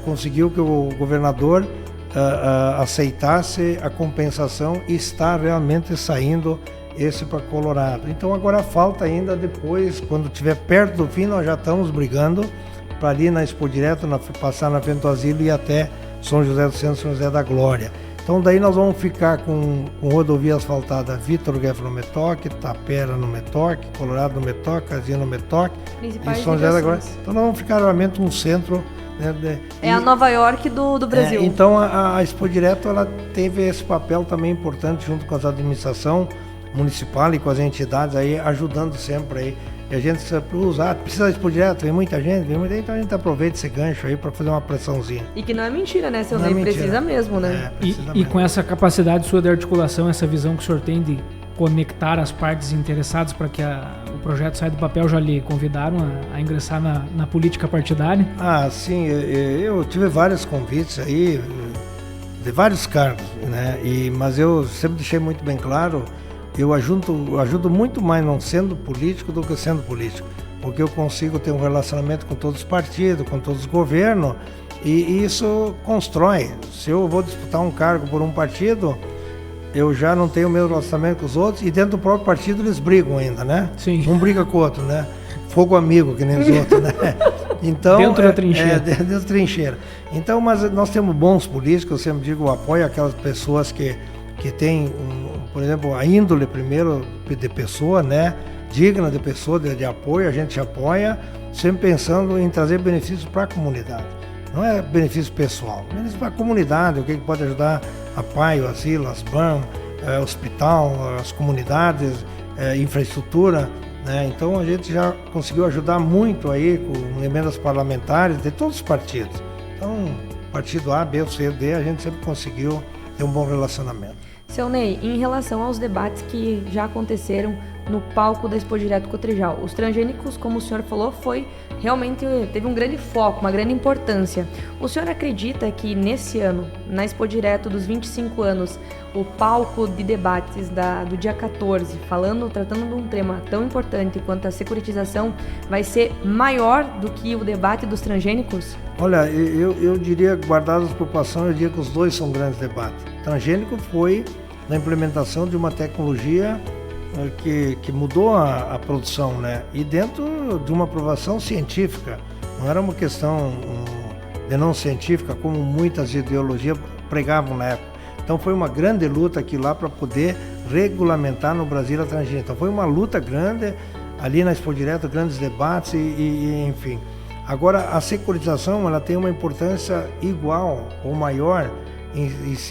conseguiu que o governador aceitasse a compensação e está realmente saindo esse para Colorado. Então agora falta ainda depois, quando estiver perto do fim, nós já estamos brigando para ali na Expo Direto, passar na frente do asilo e até São José do Centro, São José da Glória. Então daí nós vamos ficar com rodovia asfaltada Vitor Guefra no Metoque, Tapera no Metoque, Colorado no Metoque, Casinha no Metoque e São José da Glória. Então nós vamos ficar realmente um centro, né, a Nova York do Brasil. Então a Expo Direto ela teve esse papel também importante junto com as administrações municipal e com as entidades aí, ajudando sempre aí. E a gente precisa Expo Direto, vem muita gente, então a gente aproveita esse gancho aí para fazer uma pressãozinha. E que não é mentira, né, seu Ney? Precisa mesmo, né? E com essa capacidade sua de articulação, essa visão que o senhor tem de conectar as partes interessadas para que o projeto saia do papel, já lhe convidaram a ingressar na política partidária? Sim, eu tive vários convites aí, de vários cargos, né? Mas eu sempre deixei muito bem claro, eu ajudo muito mais não sendo político do que sendo político, porque eu consigo ter um relacionamento com todos os partidos, com todos os governos, e isso constrói. Se eu vou disputar um cargo por um partido, eu já não tenho o mesmo relacionamento com os outros, e dentro do próprio partido eles brigam ainda, né? Sim. Um briga com o outro, né? Fogo amigo, que nem os outros, né? Então, dentro da trincheira. Dentro da trincheira. Então, mas nós temos bons políticos, eu sempre digo, eu apoio aquelas pessoas que têm, por exemplo, a índole primeiro de pessoa, né? Digna de pessoa, de apoio, a gente apoia, sempre pensando em trazer benefícios para a comunidade. Não é benefício pessoal, benefício para a comunidade, o que pode ajudar a PAI, o asilo, as BAM, hospital, as comunidades, infraestrutura, né? Então a gente já conseguiu ajudar muito aí com emendas parlamentares de todos os partidos. Então, partido A, B, C, D, a gente sempre conseguiu ter um bom relacionamento. Seu Ney, em relação aos debates que já aconteceram no palco da Expo Direto Cotrijal, os transgênicos, como o senhor falou, teve um grande foco, uma grande importância. O senhor acredita que nesse ano, na Expo Direto dos 25 anos, o palco de debates do dia 14, tratando de um tema tão importante quanto a securitização, vai ser maior do que o debate dos transgênicos? Olha, eu diria, guardadas as proporções, eu diria que os dois são grandes debates. Transgênico foi na implementação de uma tecnologia que mudou a produção, né? E dentro de uma aprovação científica, não era uma questão de não científica, como muitas ideologias pregavam na época. Então foi uma grande luta aqui lá para poder regulamentar no Brasil a transgênica. Então foi uma luta grande, ali na Expo Direto, grandes debates e enfim. Agora, a securitização, ela tem uma importância igual ou maior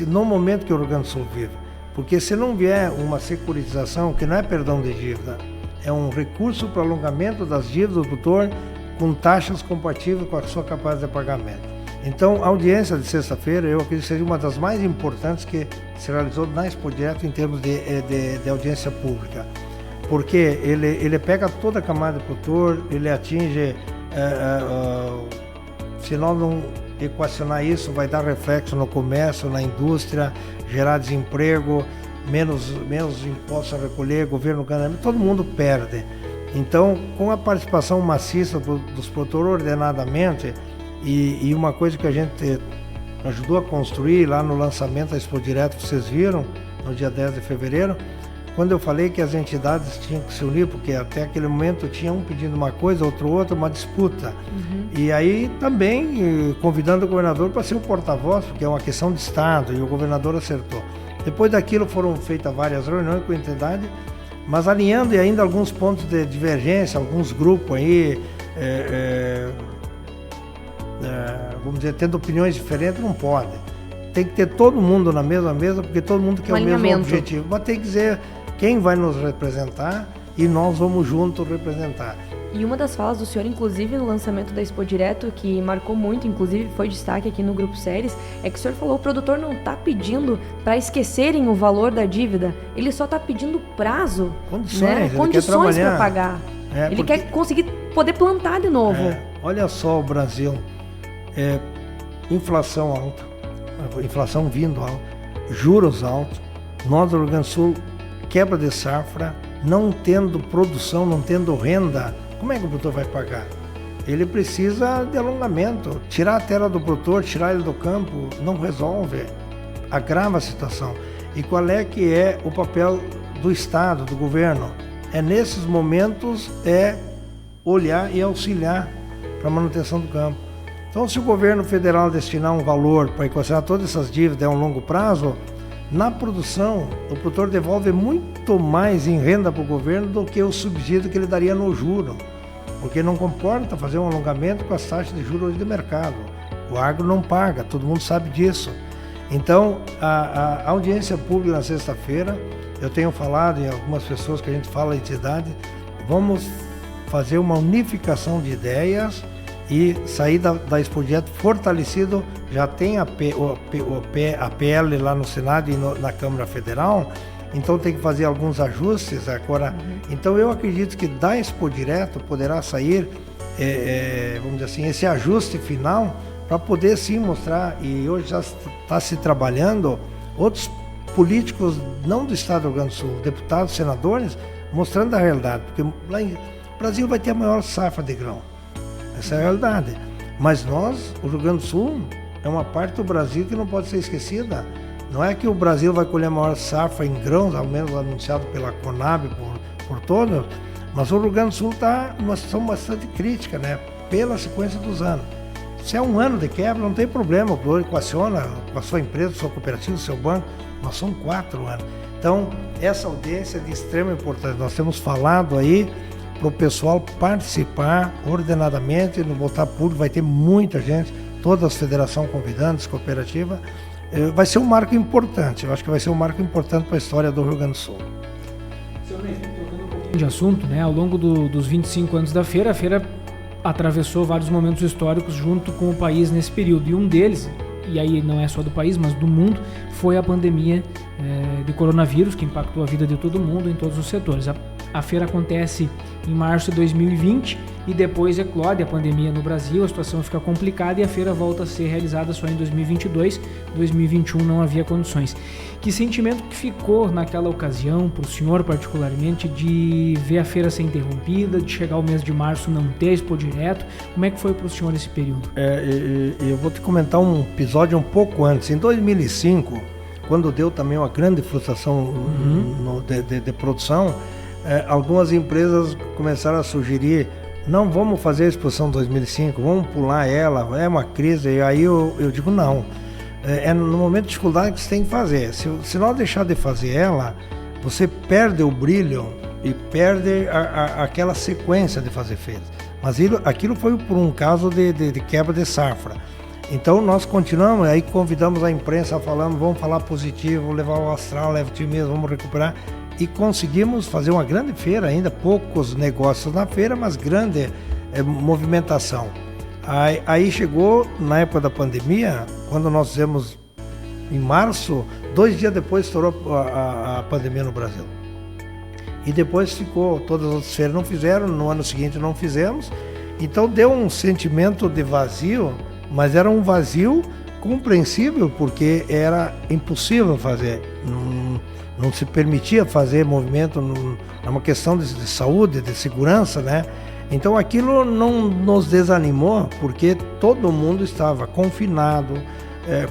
no momento que o Rio Grande do Sul vive. Porque se não vier uma securitização, que não é perdão de dívida, é um recurso para alongamento das dívidas do produtor com taxas compatíveis com a sua capacidade de pagamento. Então, a audiência de sexta-feira, eu acredito que seja uma das mais importantes que se realizou na Expo Direto em termos de audiência pública. Porque ele pega toda a camada do produtor, ele atinge, se nós não equacionar isso, vai dar reflexo no comércio, na indústria, gerar desemprego, menos impostos a recolher, governo ganha, todo mundo perde. Então, com a participação maciça dos produtores ordenadamente, e uma coisa que a gente ajudou a construir lá no lançamento da Expo Direto, vocês viram, no dia 10 de fevereiro, quando eu falei que as entidades tinham que se unir, porque até aquele momento tinha um pedindo uma coisa, outro outra, uma disputa. Uhum. E aí também convidando o governador para ser o porta-voz, porque é uma questão de Estado, e o governador acertou. Depois daquilo foram feitas várias reuniões com a entidade, mas alinhando e ainda alguns pontos de divergência, alguns grupos aí, vamos dizer, tendo opiniões diferentes, não pode. Tem que ter todo mundo na mesma mesa, porque todo mundo quer o mesmo objetivo. Mas tem que dizer quem vai nos representar e nós vamos juntos representar. E uma das falas do senhor, inclusive no lançamento da Expo Direto, que marcou muito, inclusive foi destaque aqui no Grupo Séries, é que o senhor falou que o produtor não está pedindo para esquecerem o valor da dívida, ele só está pedindo prazo, condições para pagar. Ele quer conseguir poder plantar de novo. Olha só o Brasil, inflação alta, inflação vindo alta, juros altos, nós do Rio Grande do Sul, quebra de safra, não tendo produção, não tendo renda, como é que o produtor vai pagar? Ele precisa de alongamento, tirar a terra do produtor, tirar ele do campo, não resolve, agrava a situação. E qual é que é o papel do Estado, do governo? Nesses momentos, olhar e auxiliar, para a manutenção do campo. Então, se o governo federal destinar um valor para equacionar todas essas dívidas a um longo prazo, na produção, o produtor devolve muito mais em renda para o governo do que o subsídio que ele daria no juro, porque não comporta fazer um alongamento com as taxas de juros de mercado. O agro não paga, todo mundo sabe disso. Então, a audiência pública na sexta-feira, eu tenho falado em algumas pessoas que a gente fala entidade, vamos fazer uma unificação de ideias e sair da Expodireto fortalecido. Já tem a PL lá no Senado e na Câmara Federal, então tem que fazer alguns ajustes agora. Então eu acredito que da Expodireto poderá sair, vamos dizer assim, esse ajuste final para poder sim mostrar, e hoje já está se trabalhando, outros políticos, não do Estado do Rio Grande do Sul, deputados, senadores, mostrando a realidade, porque lá o Brasil vai ter a maior safra de grão. Essa é a realidade. Mas nós, o Rio Grande do Sul, é uma parte do Brasil que não pode ser esquecida. Não é que o Brasil vai colher a maior safra em grãos, ao menos anunciado pela Conab por todos, mas o Rio Grande do Sul está numa situação bastante crítica, né? Pela sequência dos anos. Se é um ano de quebra, não tem problema, o produtor equaciona com a sua empresa, sua cooperativa, seu banco, mas são 4 anos. Então, essa audiência é de extrema importância. Nós temos falado aí para o pessoal participar ordenadamente, no votar público vai ter muita gente, todas as federações convidantes, cooperativa, vai ser um marco importante, eu acho que vai ser um marco importante para a história do Rio Grande do Sul. Trocando um pouquinho de assunto, né? Ao longo dos 25 anos da feira, a feira atravessou vários momentos históricos junto com o país nesse período, e um deles, e aí não é só do país, mas do mundo, foi a pandemia de coronavírus, que impactou a vida de todo mundo em todos os setores. A feira acontece em março de 2020 e depois eclode a pandemia no Brasil, a situação fica complicada e a feira volta a ser realizada só em 2022, 2021 não havia condições. Que sentimento que ficou naquela ocasião, para o senhor particularmente, de ver a feira ser interrompida, de chegar ao mês de março não ter Expodireto? Como é que foi para o senhor esse período? Eu vou te comentar um episódio um pouco antes. Em 2005, quando deu também uma grande frustração de produção, algumas empresas começaram a sugerir: não vamos fazer a exposição 2005, vamos pular ela, é uma crise. E aí eu digo não, é no momento de dificuldade que você tem que fazer. Se nós deixar de fazer ela, você perde o brilho e perde aquela sequência de fazer feiras. Mas aquilo foi por um caso de quebra de safra. Então nós continuamos, aí convidamos a imprensa falando, vamos falar positivo, levar o astral, leva o time mesmo, vamos recuperar. E conseguimos fazer uma grande feira ainda, poucos negócios na feira, mas grande movimentação. Aí chegou, na época da pandemia, quando nós fizemos em março, 2 dias depois estourou a pandemia no Brasil. E depois ficou, todas as outras feiras não fizeram, no ano seguinte não fizemos. Então deu um sentimento de vazio, mas era um vazio compreensível, porque era impossível fazer. Não se permitia fazer movimento, é uma questão de saúde, de segurança, né? Então aquilo não nos desanimou, porque todo mundo estava confinado,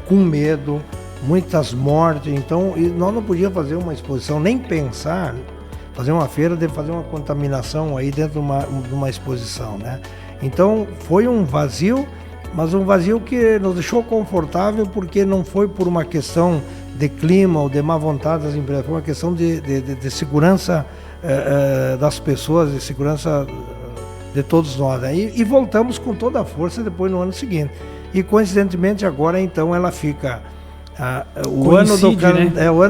com medo, muitas mortes. Então nós não podíamos fazer uma exposição, nem pensar, fazer uma feira, de fazer uma contaminação aí dentro de uma exposição, né? Então foi um vazio, mas um vazio que nos deixou confortável, porque não foi por uma questão de clima ou de má vontade das empresas, foi uma questão de segurança das pessoas, de segurança de todos nós, né? E voltamos com toda a força depois no ano seguinte. E coincidentemente agora então ela fica o ano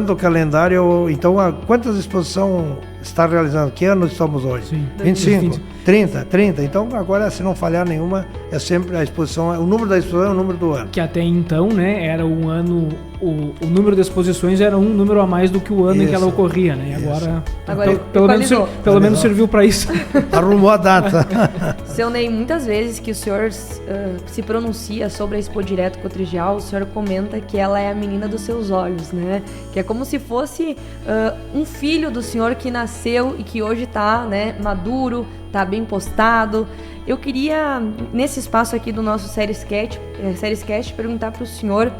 do calendário. Então quantas exposições está realizando? Que ano estamos hoje? Sim. 25, 30. Então agora, se não falhar nenhuma, é sempre a exposição, o número da exposição é o número do ano. Que até então, né, era um ano, o número de exposições era um número a mais do que o ano em que ela ocorria, né? E agora pelo menos serviu para isso. Arrumou a data. Seu Ney, muitas vezes que o senhor se pronuncia sobre a Expodireto Cotrigial, o senhor comenta que ela é a menina dos seus olhos, né? Que é como se fosse um filho do senhor que nasceu e que hoje está, né, maduro, está bem postado. Eu queria, nesse espaço aqui do nosso Séries Cast, perguntar para o senhor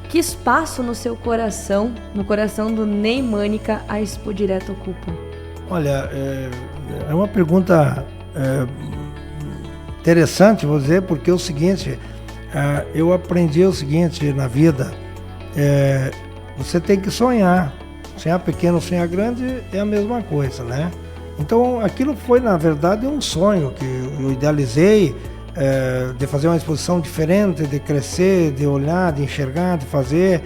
que espaço no seu coração, no coração do Ney Mânica, a Expodireto ocupa? Olha, é uma pergunta interessante, vou dizer, porque é o seguinte, eu aprendi o seguinte na vida, você tem que sonhar pequeno, sonhar grande é a mesma coisa, né? Então aquilo foi na verdade um sonho que eu idealizei, de fazer uma exposição diferente, de crescer, de olhar, de enxergar, de fazer,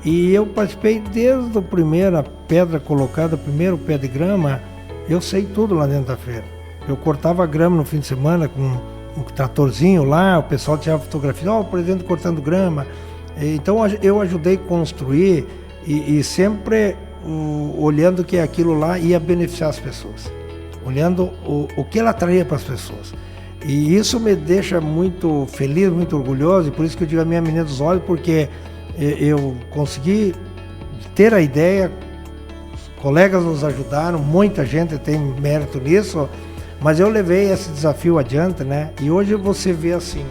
e eu participei desde a primeira pedra colocada, o primeiro pé de grama, eu sei tudo lá dentro da feira. Eu cortava grama no fim de semana com um tratorzinho lá, o pessoal tirava fotografia, o presidente cortando grama. Então eu ajudei a construir e sempre olhando que aquilo lá ia beneficiar as pessoas, olhando o que ela traria para as pessoas. E isso me deixa muito feliz, muito orgulhoso, e por isso que eu digo a minha menina dos olhos, porque eu consegui ter a ideia, colegas nos ajudaram, muita gente tem mérito nisso, mas eu levei esse desafio adiante, né? E hoje você vê assim,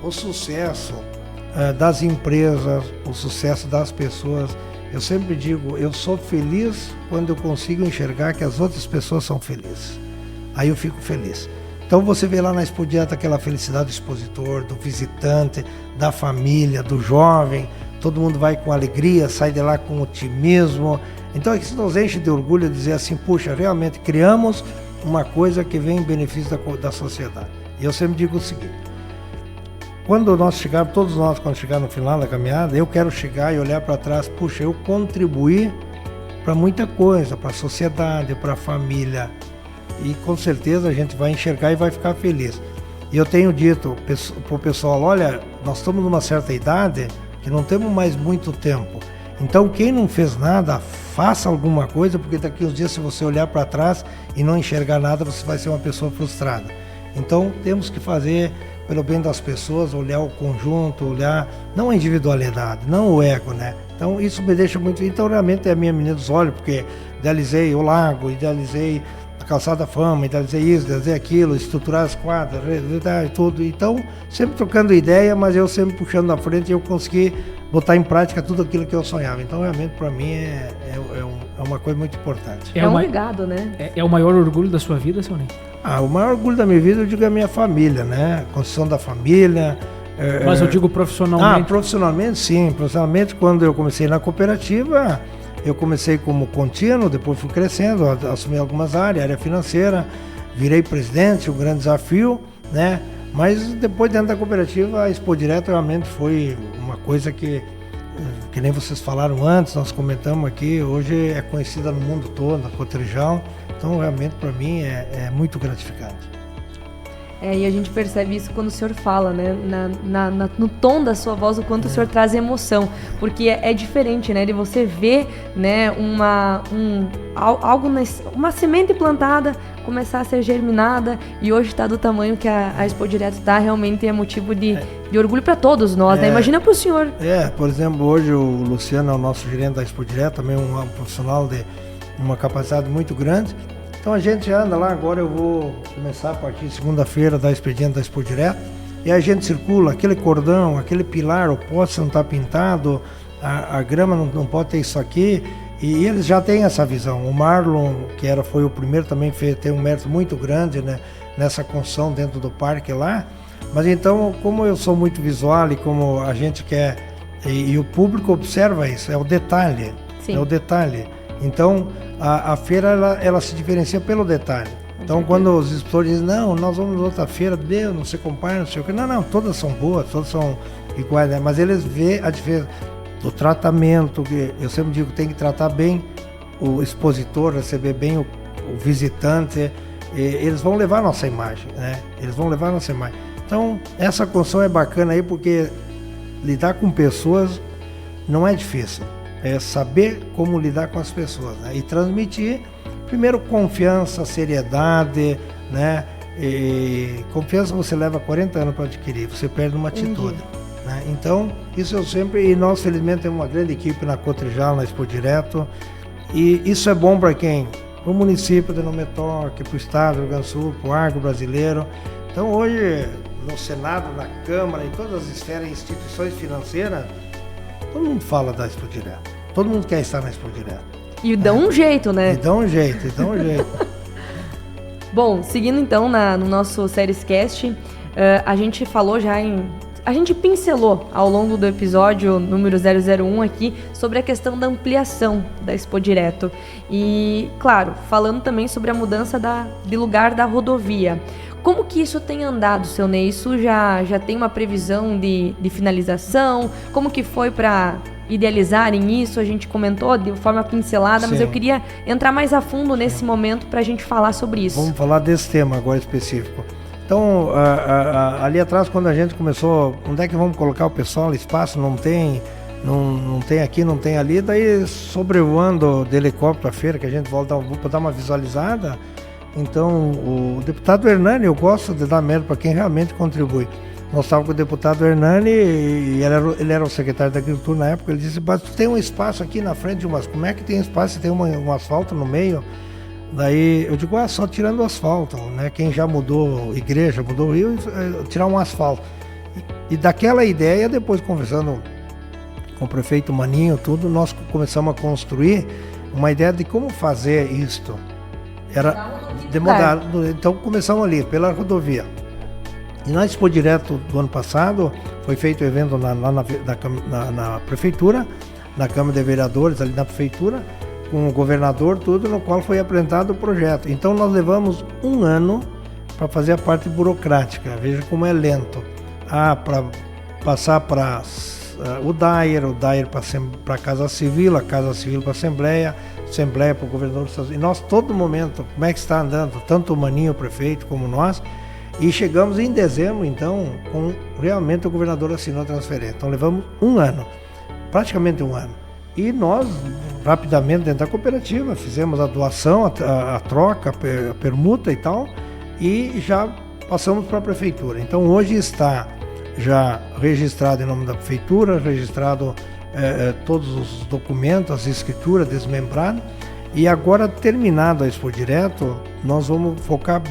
o sucesso das empresas, o sucesso das pessoas. Eu sempre digo, eu sou feliz quando eu consigo enxergar que as outras pessoas são felizes. Aí eu fico feliz. Então você vê lá na Expo Direto aquela felicidade do expositor, do visitante, da família, do jovem. Todo mundo vai com alegria, sai de lá com otimismo. Então isso nos enche de orgulho dizer assim, puxa, realmente criamos uma coisa que vem em benefício da sociedade. E eu sempre digo o seguinte, quando nós chegarmos, todos nós, quando chegar no final da caminhada, eu quero chegar e olhar para trás, puxa, eu contribuí para muita coisa, para a sociedade, para a família, e com certeza a gente vai enxergar e vai ficar feliz. E eu tenho dito para o pessoal, olha, nós estamos numa certa idade que não temos mais muito tempo, então quem não fez nada, faça alguma coisa, porque daqui uns dias, se você olhar para trás e não enxergar nada, você vai ser uma pessoa frustrada. Então temos que fazer pelo bem das pessoas, olhar o conjunto, olhar não a individualidade, não o ego, né? Então isso me deixa muito... Então realmente é a minha menina dos olhos, porque idealizei o lago, idealizei a Calçada da Fama, idealizei isso, idealizei aquilo, estruturar as quadras, tudo. Então, sempre trocando ideia, mas eu sempre puxando na frente e eu consegui botar em prática tudo aquilo que eu sonhava. Então realmente para mim é uma coisa muito importante. É um legado, né? É o maior orgulho da sua vida, seu Ney? O maior orgulho da minha vida, eu digo, é a minha família, né? A construção da família. Mas eu digo profissionalmente. Profissionalmente, sim. Profissionalmente, quando eu comecei na cooperativa, eu comecei como contínuo, depois fui crescendo, assumi algumas áreas, área financeira, virei presidente, um grande desafio, né? Mas depois, dentro da cooperativa, a Expo Direto realmente foi uma coisa que nem vocês falaram antes, nós comentamos aqui, hoje é conhecida no mundo todo, na Cotrijal. Então, realmente, para mim, é muito gratificante. E a gente percebe isso quando o senhor fala, né? No tom da sua voz, o quanto o senhor traz emoção. Porque é diferente, né? De você ver, né, uma semente plantada começar a ser germinada e hoje está do tamanho que a Expo Direto está, realmente é motivo de orgulho para todos nós, né? Imagina para o senhor. Por exemplo, hoje o Luciano é o nosso gerente da Expo Direto, também um profissional de uma capacidade muito grande. Então a gente anda lá, agora eu vou começar a partir de segunda-feira dar expediente da Expo Direto, e a gente circula, aquele cordão, aquele pilar, o poste não está pintado, a grama não pode ter isso aqui, e eles já têm essa visão. O Marlon, que foi o primeiro, também tem um mérito muito grande, né, nessa construção dentro do parque lá, mas então, como eu sou muito visual e como a gente quer, e o público observa isso, é o detalhe. Sim. É o detalhe. Então, a feira, ela se diferencia pelo detalhe. Então, quando os expositores dizem, não, nós vamos em outra feira, não se compara, não sei o que. Não, todas são boas, todas são iguais, né? Mas eles veem a diferença do tratamento, que eu sempre digo, tem que tratar bem o expositor, receber bem o visitante. Eles vão levar a nossa imagem, né? Eles vão levar a nossa imagem. Então, essa construção é bacana aí, porque lidar com pessoas não é difícil. É saber como lidar com as pessoas, né? E transmitir, primeiro, confiança, seriedade, né? E confiança você leva 40 anos para adquirir, você perde uma atitude, né? Então, isso eu sempre, e nós felizmente temos uma grande equipe na Cotrijal, na Expo Direto, e isso é bom para quem? Para o município de Nome Toque, para o estado do Rio Grande do Sul, para o agro brasileiro. Então, hoje, no Senado, na Câmara, em todas as esferas e instituições financeiras, todo mundo fala da Expo Direto. Todo mundo quer estar na Expo Direto. E dá um jeito, né? E dá um jeito. Bom, seguindo então no nosso Seriescast, A gente falou já a gente pincelou ao longo do episódio número 001 aqui sobre a questão da ampliação da Expo Direto. E, claro, falando também sobre a mudança de lugar da rodovia. Como que isso tem andado, seu Ney? Isso já tem uma previsão de finalização? Como que foi para idealizarem isso? A gente comentou de forma pincelada, mas eu queria entrar mais a fundo nesse momento para a gente falar sobre isso. Vamos falar desse tema agora específico. Então, ali atrás, quando a gente começou, onde é que vamos colocar o pessoal? Espaço não tem aqui, não tem ali. Daí, sobrevoando de helicóptero a feira, que a gente volta para dar uma visualizada. Então, o deputado Hernani, eu gosto de dar mérito para quem realmente contribui. Nós estávamos com o deputado Hernani e ele era o secretário da Agricultura na época. Ele disse, mas tu tem um espaço aqui na frente de umas... Como é que tem espaço se tem um asfalto no meio? Daí eu digo, só tirando o asfalto, né? Quem já mudou igreja, mudou rio, tirar um asfalto. E daquela ideia, depois conversando com o prefeito Maninho, tudo, nós começamos a construir uma ideia de como fazer isto. Era demodar. Então começamos ali, pela rodovia. E na Expo Direto do ano passado, foi feito o evento na prefeitura, na Câmara de Vereadores, ali na prefeitura, com o governador, tudo, no qual foi apresentado o projeto. Então nós levamos 1 ano para fazer a parte burocrática. Veja como é lento. Para passar para o DAIR para a Casa Civil, a Casa Civil para a Assembleia para o governador. E nós, todo momento, como é que está andando, tanto o Maninho, o prefeito, como nós, e chegamos em dezembro, então, com realmente o governador assinou a transferência. Então levamos 1 ano, praticamente 1 ano. E nós, rapidamente, dentro da cooperativa, fizemos a doação, a troca, a permuta e tal, e já passamos para a prefeitura. Então hoje está já registrado em nome da prefeitura, registrado todos os documentos, as escrituras desmembradas, e agora, terminado a Expo Direto, nós vamos focar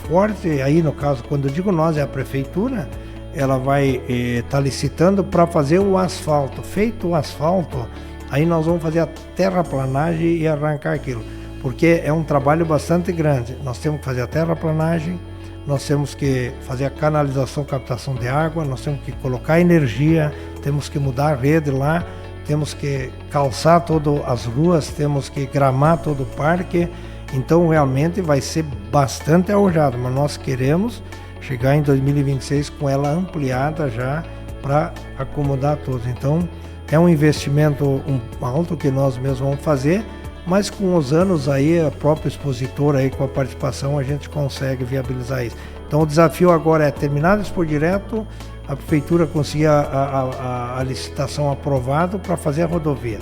forte, aí no caso, quando eu digo nós, é a prefeitura, ela vai estar licitando para fazer o asfalto. Feito o asfalto, aí nós vamos fazer a terraplanagem e arrancar aquilo, porque é um trabalho bastante grande. Nós temos que fazer a terraplanagem, nós temos que fazer a canalização, captação de água, nós temos que colocar energia, temos que mudar a rede lá, temos que calçar todas as ruas, temos que gramar todo o parque. Então realmente vai ser bastante arrojado, mas nós queremos chegar em 2026 com ela ampliada já para acomodar todos. Então é um investimento alto que nós mesmos vamos fazer, mas com os anos aí, a própria expositora aí com a participação, a gente consegue viabilizar isso. Então o desafio agora é terminar a Expo Direto, a prefeitura conseguir a licitação aprovada para fazer a rodovia.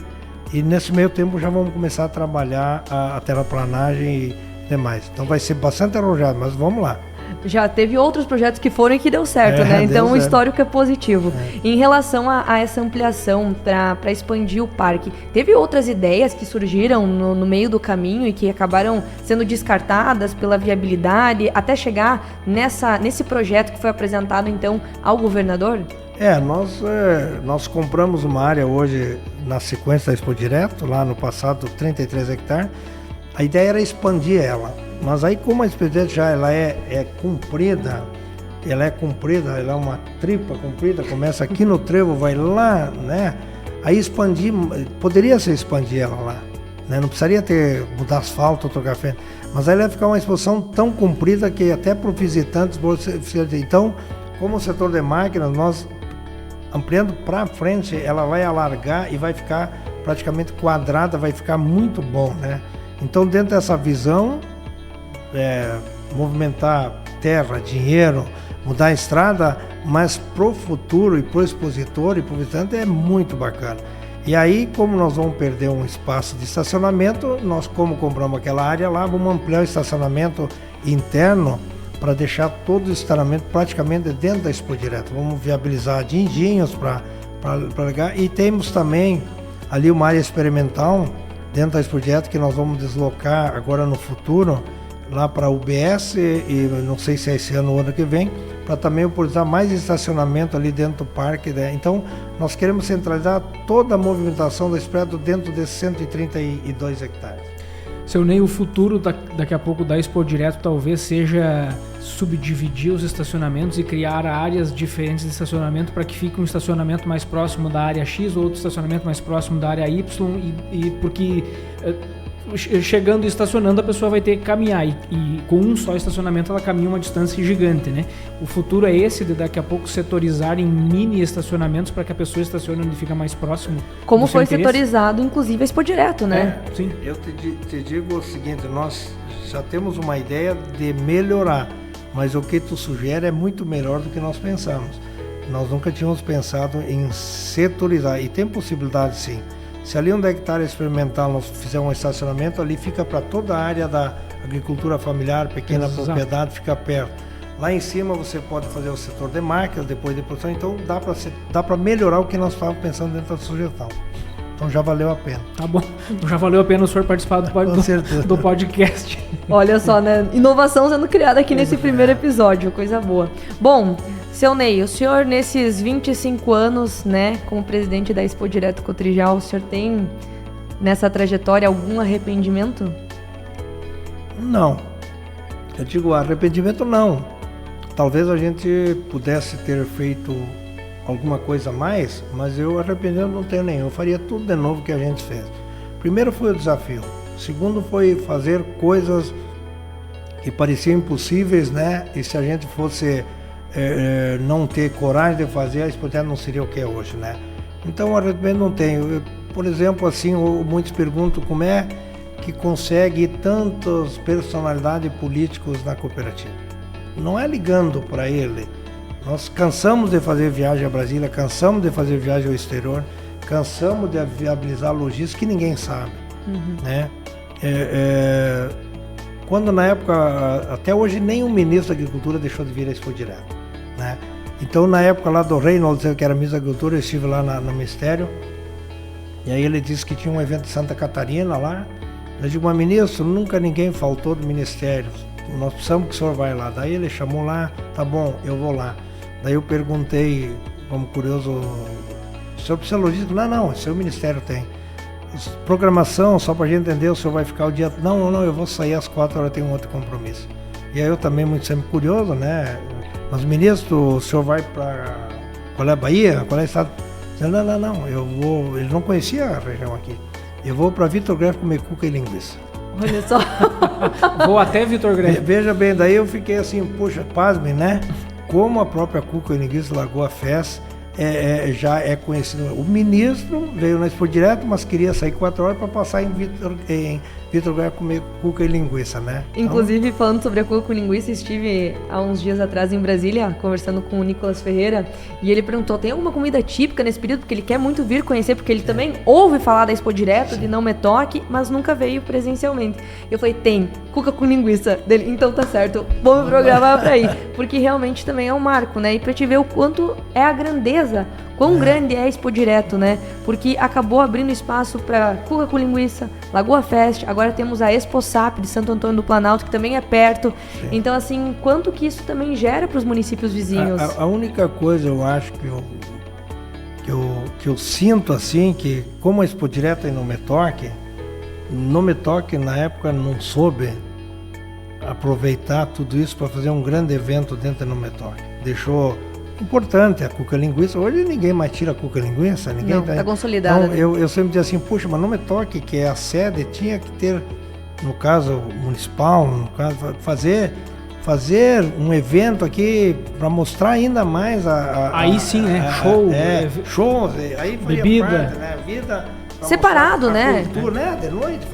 E nesse meio tempo já vamos começar a trabalhar a terraplanagem e demais. Então vai ser bastante arrojado, mas vamos lá. Já teve outros projetos que foram e que deu certo, né? Então o histórico é positivo. Em relação a essa ampliação para expandir o parque, teve outras ideias que surgiram no meio do caminho e que acabaram sendo descartadas pela viabilidade até chegar nesse projeto que foi apresentado então ao governador? Nós compramos uma área hoje na sequência da Expo Direto, lá no passado 33 hectares. A ideia era expandir ela. Mas aí, como a expediente já ela é comprida, ela é uma tripa comprida, começa aqui no trevo, vai lá, né? Aí expandir, poderia ser expandir ela lá, né? Não precisaria mudar asfalto, trocar frente, mas aí vai ficar uma exposição tão comprida que até para os visitantes, então, como o setor de máquinas, nós ampliando para frente, ela vai alargar e vai ficar praticamente quadrada, vai ficar muito bom, né? Então, dentro dessa visão, movimentar terra, dinheiro, mudar a estrada, mas pro futuro e pro expositor e pro visitante é muito bacana. E aí, como nós vamos perder um espaço de estacionamento, nós, como compramos aquela área lá, vamos ampliar o estacionamento interno para deixar todo o estacionamento praticamente dentro da Expo Direto. Vamos viabilizar dindinhos para ligar, e temos também ali uma área experimental dentro da Expo Direto que nós vamos deslocar agora no futuro lá para a UBS, e não sei se é esse ano ou ano que vem, para também oportunizar mais estacionamento ali dentro do parque, né? Então, nós queremos centralizar toda a movimentação do Expresso dentro desses 132 hectares. Seu Ney, o futuro daqui a pouco da Expo Direto talvez seja subdividir os estacionamentos e criar áreas diferentes de estacionamento para que fique um estacionamento mais próximo da área X, outro estacionamento mais próximo da área Y, e porque chegando e estacionando a pessoa vai ter que caminhar e com um só estacionamento ela caminha uma distância gigante, né? O futuro é esse de daqui a pouco setorizar em mini estacionamentos para que a pessoa estacione onde fica mais próximo. Como foi setorizado, inclusive, a Expo Direto, né? Sim. Eu te digo o seguinte, nós já temos uma ideia de melhorar, mas o que tu sugere é muito melhor do que nós pensamos. Nós nunca tínhamos pensado em setorizar, e tem possibilidade sim. Se ali onde é que está experimental nós fizer um estacionamento, ali fica para toda a área da agricultura familiar, pequena Exato. propriedade, fica perto. Lá em cima você pode fazer o setor de máquinas, depois de produção, então dá para melhorar o que nós estávamos pensando dentro da sugestão. Então já valeu a pena. Tá bom. Já valeu a pena o senhor participar do podcast. Olha só, né? Inovação sendo criada aqui nesse primeiro episódio, coisa boa. Bom, seu Ney, o senhor nesses 25 anos, né, como presidente da Expo Direto Cotrijal, o senhor tem nessa trajetória algum arrependimento? Não. Eu digo arrependimento não. Talvez a gente pudesse ter feito alguma coisa a mais, mas eu arrependimento não tenho nenhum. Eu faria tudo de novo que a gente fez. Primeiro foi o desafio. Segundo foi fazer coisas que pareciam impossíveis, né? E se a gente fosse não ter coragem de fazer, a Expo Direto não seria o que é hoje, né? Então arrependimento não tenho. Por exemplo, assim, muitos perguntam como é que consegue tantas personalidades políticos na cooperativa. Não é ligando para ele. Nós cansamos de fazer viagem a Brasília, cansamos de fazer viagem ao exterior, cansamos de viabilizar logística que ninguém sabe, né? Quando na época, até hoje, nenhum ministro da Agricultura deixou de vir à Expo Direto, né? Então, na época lá do Reynolds, que era ministro da Agricultura, eu estive lá no Ministério, e aí ele disse que tinha um evento em Santa Catarina lá. Eu digo, mas ministro, nunca ninguém faltou do Ministério, nós precisamos que o senhor vai lá. Daí ele chamou lá, tá bom, eu vou lá. Daí eu perguntei, como curioso, o senhor precisa de logística? Não, seu Ministério tem. Programação, só para a gente entender, o senhor vai ficar o dia... Não, eu vou sair às 4 horas, eu tenho um outro compromisso. E aí eu também, muito sempre curioso, né? Mas ministro, o senhor vai para... Qual é a Bahia? Qual é o estado? Não, eu vou... Ele não conhecia a região aqui. Eu vou para Vitor Greff comer cuca e linguiça. Olha só. Vou até Vitor Greff. Veja bem, daí eu fiquei assim, puxa, pasmem, né? Como a própria cuca e linguiça Lagoa Fés já é conhecido. O ministro veio na Expo Direto, mas queria sair 4 horas para passar em Vitor Greff comer cuca e linguiça, né? Inclusive, falando sobre a cuca com linguiça, estive há uns dias atrás em Brasília, conversando com o Nicolas Ferreira, e ele perguntou, tem alguma comida típica nesse período? Porque ele quer muito vir conhecer, porque ele também ouve falar da Expo Direto, de Não Me Toque, mas nunca veio presencialmente. Eu falei, tem, cuca com linguiça dele, então tá certo, vou me programar pra ir, porque realmente também é um marco, né? E pra te ver o quanto é a grandeza, quão grande é a Expo Direto, né? Porque acabou abrindo espaço para cuca com linguiça, Lagoa Fest, agora temos a Expo SAP de Santo Antônio do Planalto, que também é perto. Sim. Então, assim, quanto que isso também gera para os municípios vizinhos? A única coisa, eu acho, que eu sinto, assim, que como a Expo Direto é no Me Toque, na época, não soube aproveitar tudo isso para fazer um grande evento dentro do No Me Toque. Deixou... Importante a cuca linguiça. Hoje ninguém mais tira a cuca linguiça. Ninguém não, tá consolidada. Então, eu sempre dizia assim, puxa, mas Não Me Toque, que é a sede, tinha que ter, no caso municipal, no caso, fazer um evento aqui para mostrar ainda mais aí sim, né? Show. Shows, aí bebida. Parte, né? Vida. Separado, né? Cultura, né? De noite,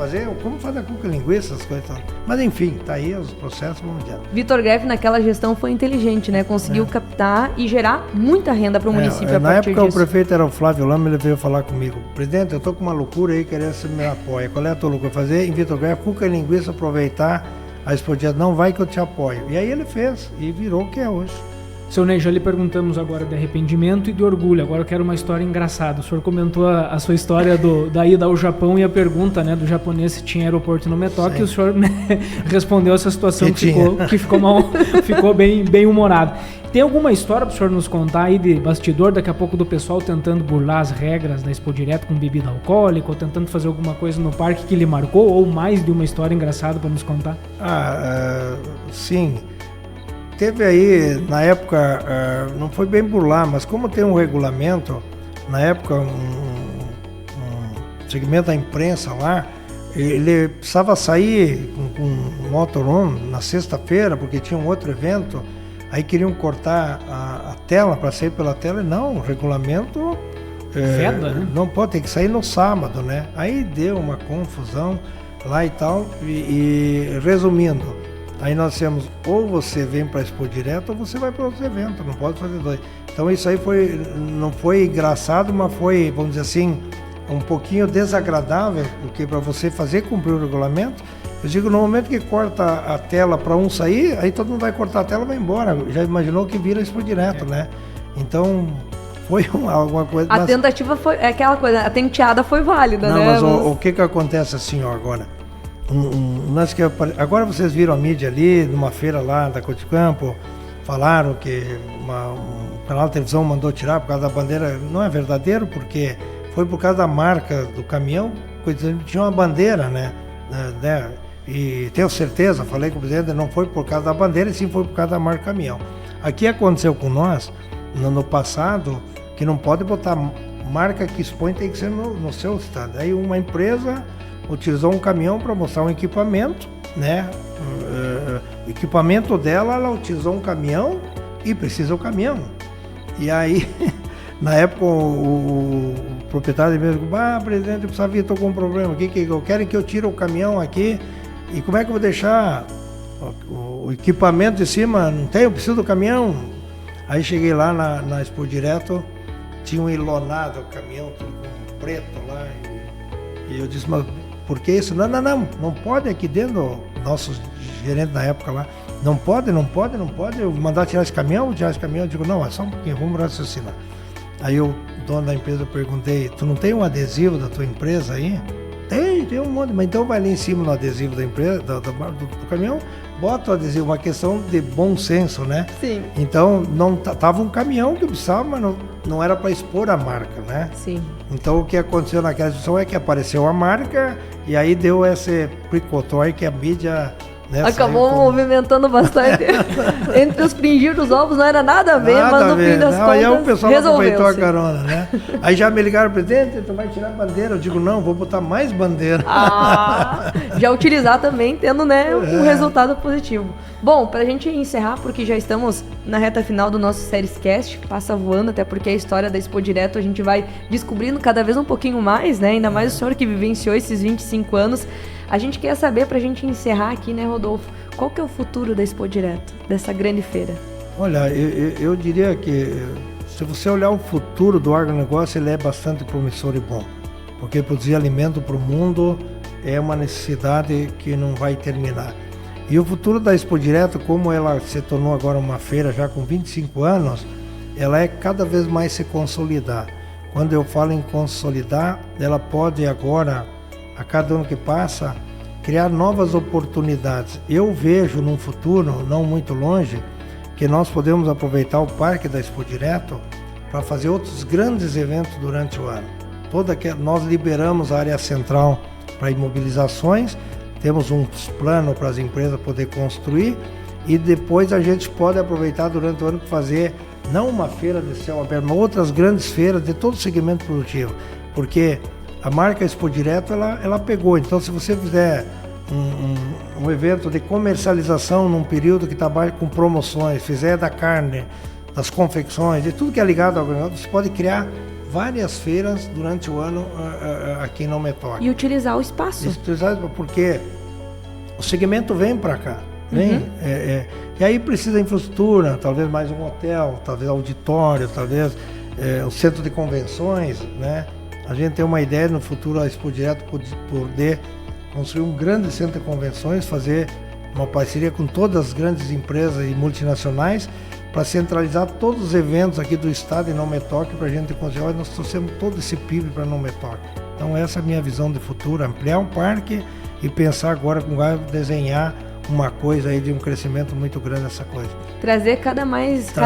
como fazer a cuca linguiça, essas coisas. Mas enfim, tá aí os processos, vamos adiante. Vitor Greff naquela gestão foi inteligente, né? Conseguiu captar e gerar muita renda para o município a na partir época disso. O prefeito era o Flávio Lama, ele veio falar comigo. Presidente, eu tô com uma loucura aí, querendo você me apoia. Qual é a tua loucura? Fazer em Vitor Greff, cuca e linguiça, aproveitar a Expo Direto. Não vai que eu te apoio. E aí ele fez, e virou o que é hoje. Seu Ney, já lhe perguntamos agora de arrependimento e de orgulho. Agora eu quero uma história engraçada. O senhor comentou a sua história da ida ao Japão e a pergunta, né, do japonês se tinha aeroporto no Me Toque, e o senhor, né, respondeu essa situação que ficou bem humorado. Tem alguma história para o senhor nos contar aí de bastidor, daqui a pouco, do pessoal tentando burlar as regras da Expo Direto com bebida alcoólica, ou tentando fazer alguma coisa no parque que lhe marcou, ou mais de uma história engraçada para nos contar? Sim. teve aí, na época, não foi bem por lá, mas como tem um regulamento, na época, um segmento da imprensa lá, ele precisava sair com um motorhome na sexta-feira, porque tinha um outro evento, aí queriam cortar a tela para sair pela tela, e não, o regulamento Veda, né? Não pode, tem que sair no sábado, né? Aí deu uma confusão lá e tal, e resumindo, aí nós temos, ou você vem para Expo Direto, ou você vai para outros eventos, não pode fazer dois. Então isso aí não foi engraçado, mas foi, vamos dizer assim, um pouquinho desagradável, porque para você fazer cumprir o regulamento, eu digo, no momento que corta a tela para um sair, aí todo mundo vai cortar a tela e vai embora. Já imaginou que vira Expo Direto, né? Então, foi alguma coisa... A tentativa foi aquela coisa, a tenteada foi válida, não, né? Mas o que acontece assim, ó, agora? Agora vocês viram a mídia ali, numa feira lá da Coticampo, falaram que um canal de televisão mandou tirar por causa da bandeira. Não é verdadeiro, porque foi por causa da marca do caminhão, tinha uma bandeira, né? E tenho certeza, falei com o presidente, não foi por causa da bandeira, e sim foi por causa da marca caminhão. Aqui aconteceu com nós, no passado, que não pode botar marca que expõe, tem que ser no seu estado. Aí uma empresa utilizou um caminhão para mostrar um equipamento, né? O equipamento dela, ela utilizou um caminhão e precisa o caminhão. E aí, na época, o proprietário mesmo, presidente, eu precisava vir, estou com um problema aqui, que eu quero que eu tire o caminhão aqui, e como é que eu vou deixar o equipamento de cima? Não tem, eu preciso do caminhão. Aí cheguei lá na Expo Direto, tinha um ilonado o caminhão, tudo com preto lá, e eu disse, mas por que isso? Não pode aqui dentro, nossos gerentes na época lá, não pode, eu vou mandar tirar esse caminhão, eu digo, não, é só um pouquinho, vamos raciocinar. Aí o dono da empresa, eu perguntei, tu não tem um adesivo da tua empresa aí? Tem um monte, mas então vai ali em cima no adesivo da empresa, do caminhão, bota o adesivo, uma questão de bom senso, né? Sim. Então, não tava um caminhão que precisava, mas não era para expor a marca, né? Sim. Então, o que aconteceu naquela discussão é que apareceu a marca e aí deu esse picotói que a mídia... Né, acabou movimentando bastante. Entre os fringir dos ovos não era nada a ver, mas no fim das contas aí o pessoal aproveitou a resolveu-se. carona, né? Aí já me ligaram, presidente, tu vai tirar a bandeira? Eu digo, não, vou botar mais bandeira. Já utilizar também, tendo, né, um resultado positivo. Bom, pra gente encerrar, porque já estamos na reta final do nosso Séries Cast, passa voando, até porque a história da Expo Direto a gente vai descobrindo cada vez um pouquinho mais, né? Ainda mais o senhor que vivenciou esses 25 anos. A gente quer saber, pra gente encerrar aqui, né, Rodolfo, qual que é o futuro da Expo Direto, dessa grande feira? Olha, eu diria que se você olhar o futuro do agronegócio, ele é bastante promissor e bom, porque produzir alimento para o mundo é uma necessidade que não vai terminar. E o futuro da Expo Direto, como ela se tornou agora uma feira já com 25 anos, ela é cada vez mais se consolidar. Quando eu falo em consolidar, ela pode agora, a cada ano que passa, criar novas oportunidades. Eu vejo num futuro, não muito longe, que nós podemos aproveitar o Parque da Expo Direto para fazer outros grandes eventos durante o ano. Nós liberamos a área central para imobilizações, temos um plano para as empresas poder construir e depois a gente pode aproveitar durante o ano para fazer não uma feira de céu aberto, mas outras grandes feiras de todo o segmento produtivo, porque a marca Expo Direto, ela pegou. Então, se você fizer um evento de comercialização num período que trabalha com promoções, fizer da carne, das confecções, de tudo que é ligado ao agronegócio, você pode criar várias feiras durante o ano aqui em Não Me Toque. E utilizar o espaço. Porque o segmento vem para cá. Vem, e aí precisa infraestrutura, talvez mais um hotel, talvez auditório, talvez um centro de convenções, né? A gente tem uma ideia no futuro, a Expo Direto poder construir um grande centro de convenções, fazer uma parceria com todas as grandes empresas e multinacionais para centralizar todos os eventos aqui do estado em Não Me Toque, para a gente conseguir, nós trouxemos todo esse PIB para Não Me Toque. Então essa é a minha visão de futuro, ampliar um parque e pensar agora como vai desenhar uma coisa aí de um crescimento muito grande nessa coisa. Trazer cada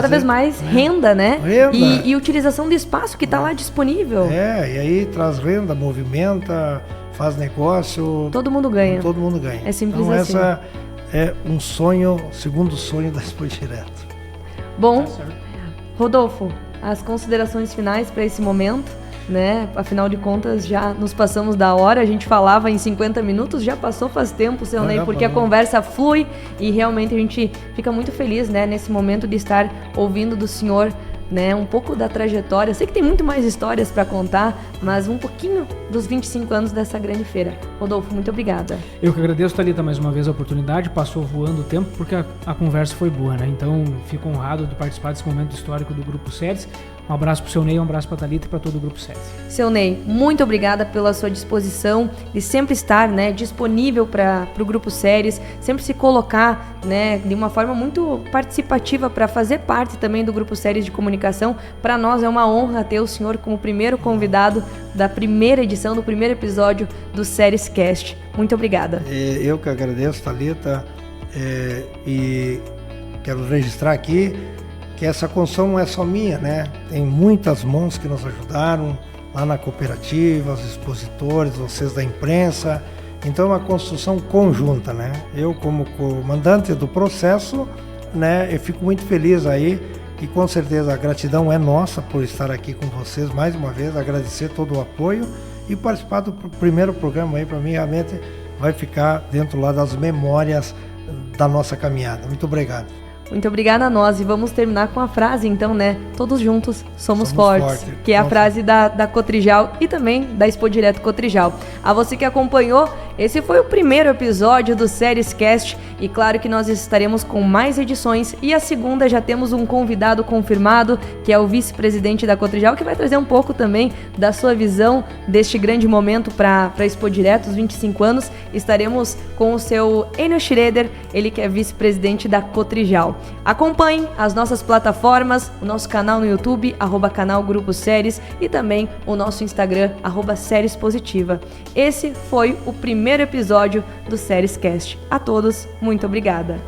vez mais renda, né? Renda. E utilização do espaço que está lá disponível. E aí traz renda, movimenta, faz negócio. Todo mundo ganha. Todo mundo ganha. É simples então, assim. é um sonho, segundo sonho da Expo Direto. Bom, Rodolfo, as considerações finais para esse momento, né? Afinal de contas, já nos passamos da hora, a gente falava em 50 minutos, já passou faz tempo, seu Ney, porque a conversa flui e realmente a gente fica muito feliz, né, nesse momento de estar ouvindo do senhor, né, um pouco da trajetória. Eu sei que tem muito mais histórias para contar, mas um pouquinho dos 25 anos dessa grande feira. Rodolfo, muito obrigada. Eu que agradeço, Thalita, mais uma vez a oportunidade. Passou voando o tempo porque a conversa foi boa, né? Então, fico honrado de participar desse momento histórico do Grupo Seres. Um abraço para o seu Ney, um abraço para a Thalita e para todo o Grupo Seres. Seu Ney, muito obrigada pela sua disposição de sempre estar, né, disponível para o Grupo Seres, sempre se colocar, né, de uma forma muito participativa para fazer parte também do Grupo Seres de Comunicação. Para nós é uma honra ter o senhor como primeiro convidado da primeira edição, do primeiro episódio do Seres Cast. Muito obrigada. Eu que agradeço, Thalita, e quero registrar aqui que essa construção não é só minha, né? Tem muitas mãos que nos ajudaram lá na cooperativa, os expositores, vocês da imprensa. Então é uma construção conjunta, né? Eu, como comandante do processo, né, eu fico muito feliz aí e com certeza a gratidão é nossa por estar aqui com vocês mais uma vez, agradecer todo o apoio e participar do primeiro programa aí, para mim realmente vai ficar dentro lá das memórias da nossa caminhada. Muito obrigado. Muito obrigada a nós, e vamos terminar com a frase então, né? Todos juntos somos fortes, que é a frase da Cotrijal e também da Expo Direto Cotrijal. A você que acompanhou, esse foi o primeiro episódio do Seres Cast, e claro que nós estaremos com mais edições, e a segunda já temos um convidado confirmado, que é o vice-presidente da Cotrijal, que vai trazer um pouco também da sua visão deste grande momento para a Expo Direto, os 25 anos. Estaremos com o seu Enio Schroeder, ele que é vice-presidente da Cotrijal. Acompanhe as nossas plataformas, o nosso canal no YouTube, @canal Grupo Seres, e também o nosso Instagram, @SeresPositiva. Esse foi o primeiro episódio do Seres Cast. A todos, muito obrigada.